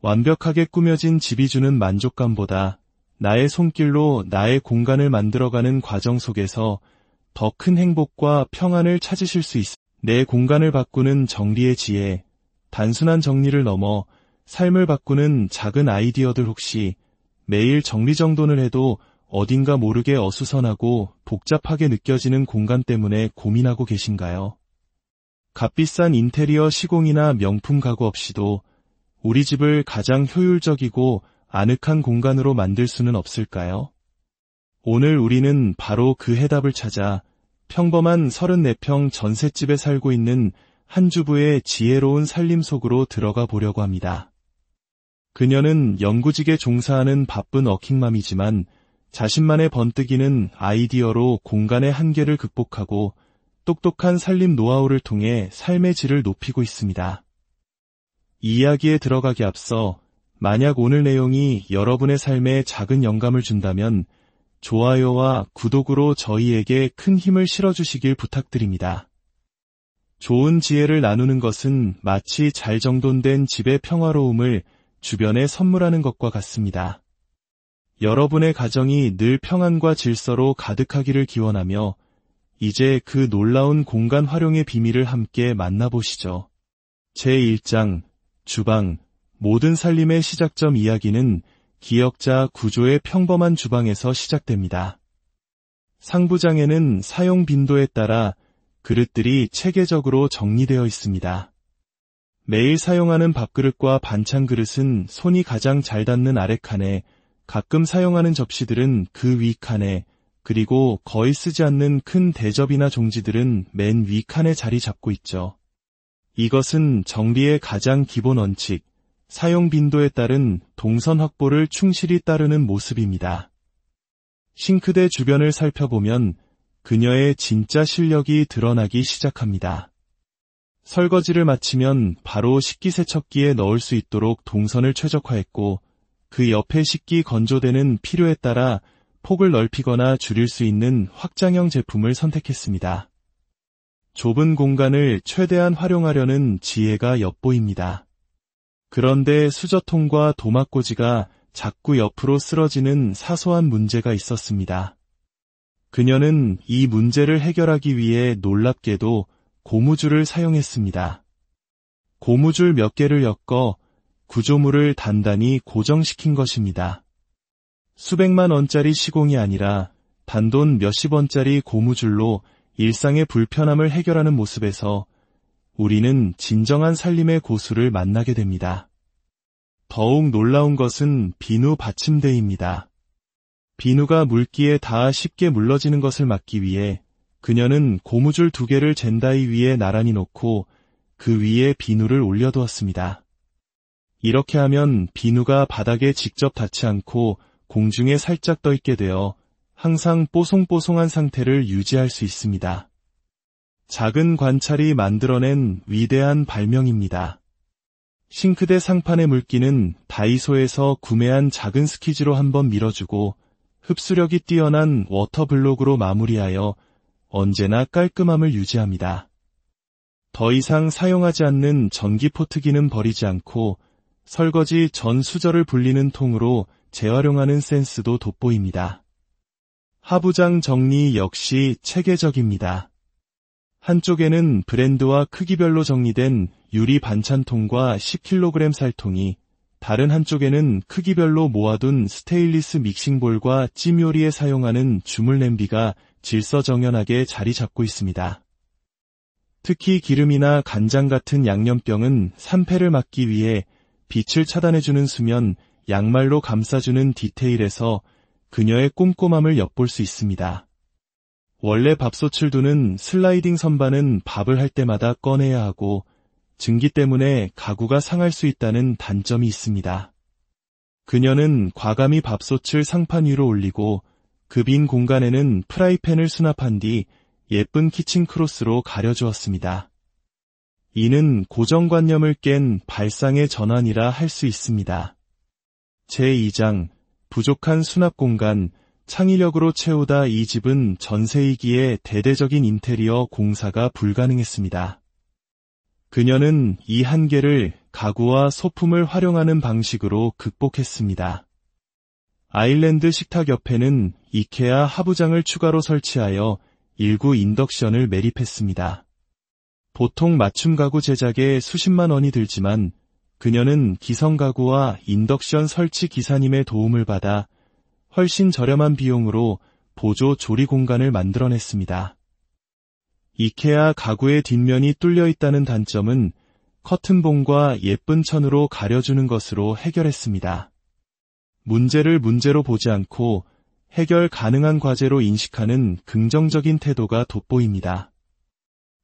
완벽하게 꾸며진 집이 주는 만족감보다 나의 손길로 나의 공간을 만들어가는 과정 속에서 더 큰 행복과 평안을 찾으실 수 있습니다. 내 공간을 바꾸는 정리의 지혜, 단순한 정리를 넘어 삶을 바꾸는 작은 아이디어들. 혹시 매일 정리정돈을 해도 어딘가 모르게 어수선하고 복잡하게 느껴지는 공간 때문에 고민하고 계신가요? 값비싼 인테리어 시공이나 명품 가구 없이도 우리 집을 가장 효율적이고 아늑한 공간으로 만들 수는 없을까요? 오늘 우리는 바로 그 해답을 찾아 평범한 34평 전셋집에 살고 있는 한 주부의 지혜로운 살림 속으로 들어가 보려고 합니다. 그녀는 연구직에 종사하는 바쁜 워킹맘이지만 자신만의 번뜩이는 아이디어로 공간의 한계를 극복하고 똑똑한 살림 노하우를 통해 삶의 질을 높이고 있습니다. 이 이야기에 들어가기 앞서 만약 오늘 내용이 여러분의 삶에 작은 영감을 준다면 좋아요와 구독으로 저희에게 큰 힘을 실어주시길 부탁드립니다. 좋은 지혜를 나누는 것은 마치 잘 정돈된 집의 평화로움을 주변에 선물하는 것과 같습니다. 여러분의 가정이 늘 평안과 질서로 가득하기를 기원하며 이제 그 놀라운 공간 활용의 비밀을 함께 만나보시죠. 제1장 주방 모든 살림의 시작점 이야기는 기역자 구조의 평범한 주방에서 시작됩니다. 상부장에는 사용 빈도에 따라 그릇들이 체계적으로 정리되어 있습니다. 매일 사용하는 밥그릇과 반찬 그릇은 손이 가장 잘 닿는 아래칸에, 가끔 사용하는 접시들은 그 위칸에, 그리고 거의 쓰지 않는 큰 대접이나 종지들은 맨 위칸에 자리 잡고 있죠. 이것은 정리의 가장 기본 원칙, 사용 빈도에 따른 동선 확보를 충실히 따르는 모습입니다. 싱크대 주변을 살펴보면 그녀의 진짜 실력이 드러나기 시작합니다. 설거지를 마치면 바로 식기세척기에 넣을 수 있도록 동선을 최적화했고 그 옆에 식기 건조대는 필요에 따라 폭을 넓히거나 줄일 수 있는 확장형 제품을 선택했습니다. 좁은 공간을 최대한 활용하려는 지혜가 엿보입니다. 그런데 수저통과 도마꽂이가 자꾸 옆으로 쓰러지는 사소한 문제가 있었습니다. 그녀는 이 문제를 해결하기 위해 놀랍게도 고무줄을 사용했습니다. 고무줄 몇 개를 엮어 구조물을 단단히 고정시킨 것입니다. 수백만 원짜리 시공이 아니라 단돈 몇십 원짜리 고무줄로 일상의 불편함을 해결하는 모습에서 우리는 진정한 살림의 고수를 만나게 됩니다. 더욱 놀라운 것은 비누 받침대입니다. 비누가 물기에 닿아 쉽게 물러지는 것을 막기 위해 그녀는 고무줄 2개를 젠다이 위에 나란히 놓고 그 위에 비누를 올려두었습니다. 이렇게 하면 비누가 바닥에 직접 닿지 않고 공중에 살짝 떠 있게 되어 항상 뽀송뽀송한 상태를 유지할 수 있습니다. 작은 관찰이 만들어낸 위대한 발명입니다. 싱크대 상판의 물기는 다이소에서 구매한 작은 스키즈로 한번 밀어주고 흡수력이 뛰어난 워터블록으로 마무리하여 언제나 깔끔함을 유지합니다. 더 이상 사용하지 않는 전기 포트기는 버리지 않고 설거지 전 수저를 불리는 통으로 재활용하는 센스도 돋보입니다. 하부장 정리 역시 체계적입니다. 한쪽에는 브랜드와 크기별로 정리된 유리 반찬통과 10kg 쌀통이, 다른 한쪽에는 크기별로 모아둔 스테인리스 믹싱볼과 찜 요리에 사용하는 주물 냄비가 질서정연하게 자리 잡고 있습니다. 특히 기름이나 간장 같은 양념병은 산패를 막기 위해 빛을 차단해주는 수면, 양말로 감싸주는 디테일에서 그녀의 꼼꼼함을 엿볼 수 있습니다. 원래 밥솥을 두는 슬라이딩 선반은 밥을 할 때마다 꺼내야 하고 증기 때문에 가구가 상할 수 있다는 단점이 있습니다. 그녀는 과감히 밥솥을 상판 위로 올리고 그 빈 공간에는 프라이팬을 수납한 뒤 예쁜 키친 크로스로 가려주었습니다. 이는 고정관념을 깬 발상의 전환이라 할 수 있습니다. 제2장 부족한 수납 공간, 창의력으로 채우다. 이 집은 전세이기에 대대적인 인테리어 공사가 불가능했습니다. 그녀는 이 한계를 가구와 소품을 활용하는 방식으로 극복했습니다. 아일랜드 식탁 옆에는 이케아 하부장을 추가로 설치하여 일구 인덕션을 매립했습니다. 보통 맞춤 가구 제작에 수십만 원이 들지만 그녀는 기성 가구와 인덕션 설치 기사님의 도움을 받아 훨씬 저렴한 비용으로 보조 조리 공간을 만들어냈습니다. 이케아 가구의 뒷면이 뚫려 있다는 단점은 커튼봉과 예쁜 천으로 가려주는 것으로 해결했습니다. 문제를 문제로 보지 않고 해결 가능한 과제로 인식하는 긍정적인 태도가 돋보입니다.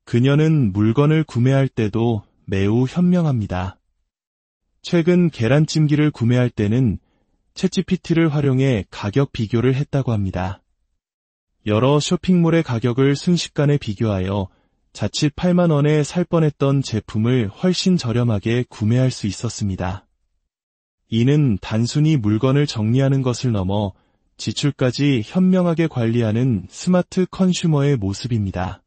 그녀는 물건을 구매할 때도 매우 현명합니다. 최근 계란찜기를 구매할 때는 챗GPT를 활용해 가격 비교를 했다고 합니다. 여러 쇼핑몰의 가격을 순식간에 비교하여 자칫 8만 원에 살 뻔했던 제품을 훨씬 저렴하게 구매할 수 있었습니다. 이는 단순히 물건을 정리하는 것을 넘어 지출까지 현명하게 관리하는 스마트 컨슈머의 모습입니다.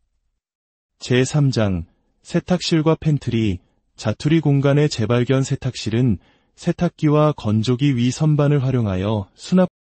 제3장 세탁실과 팬트리, 자투리 공간의 재발견. 세탁실은 세탁기와 건조기 위 선반을 활용하여 수납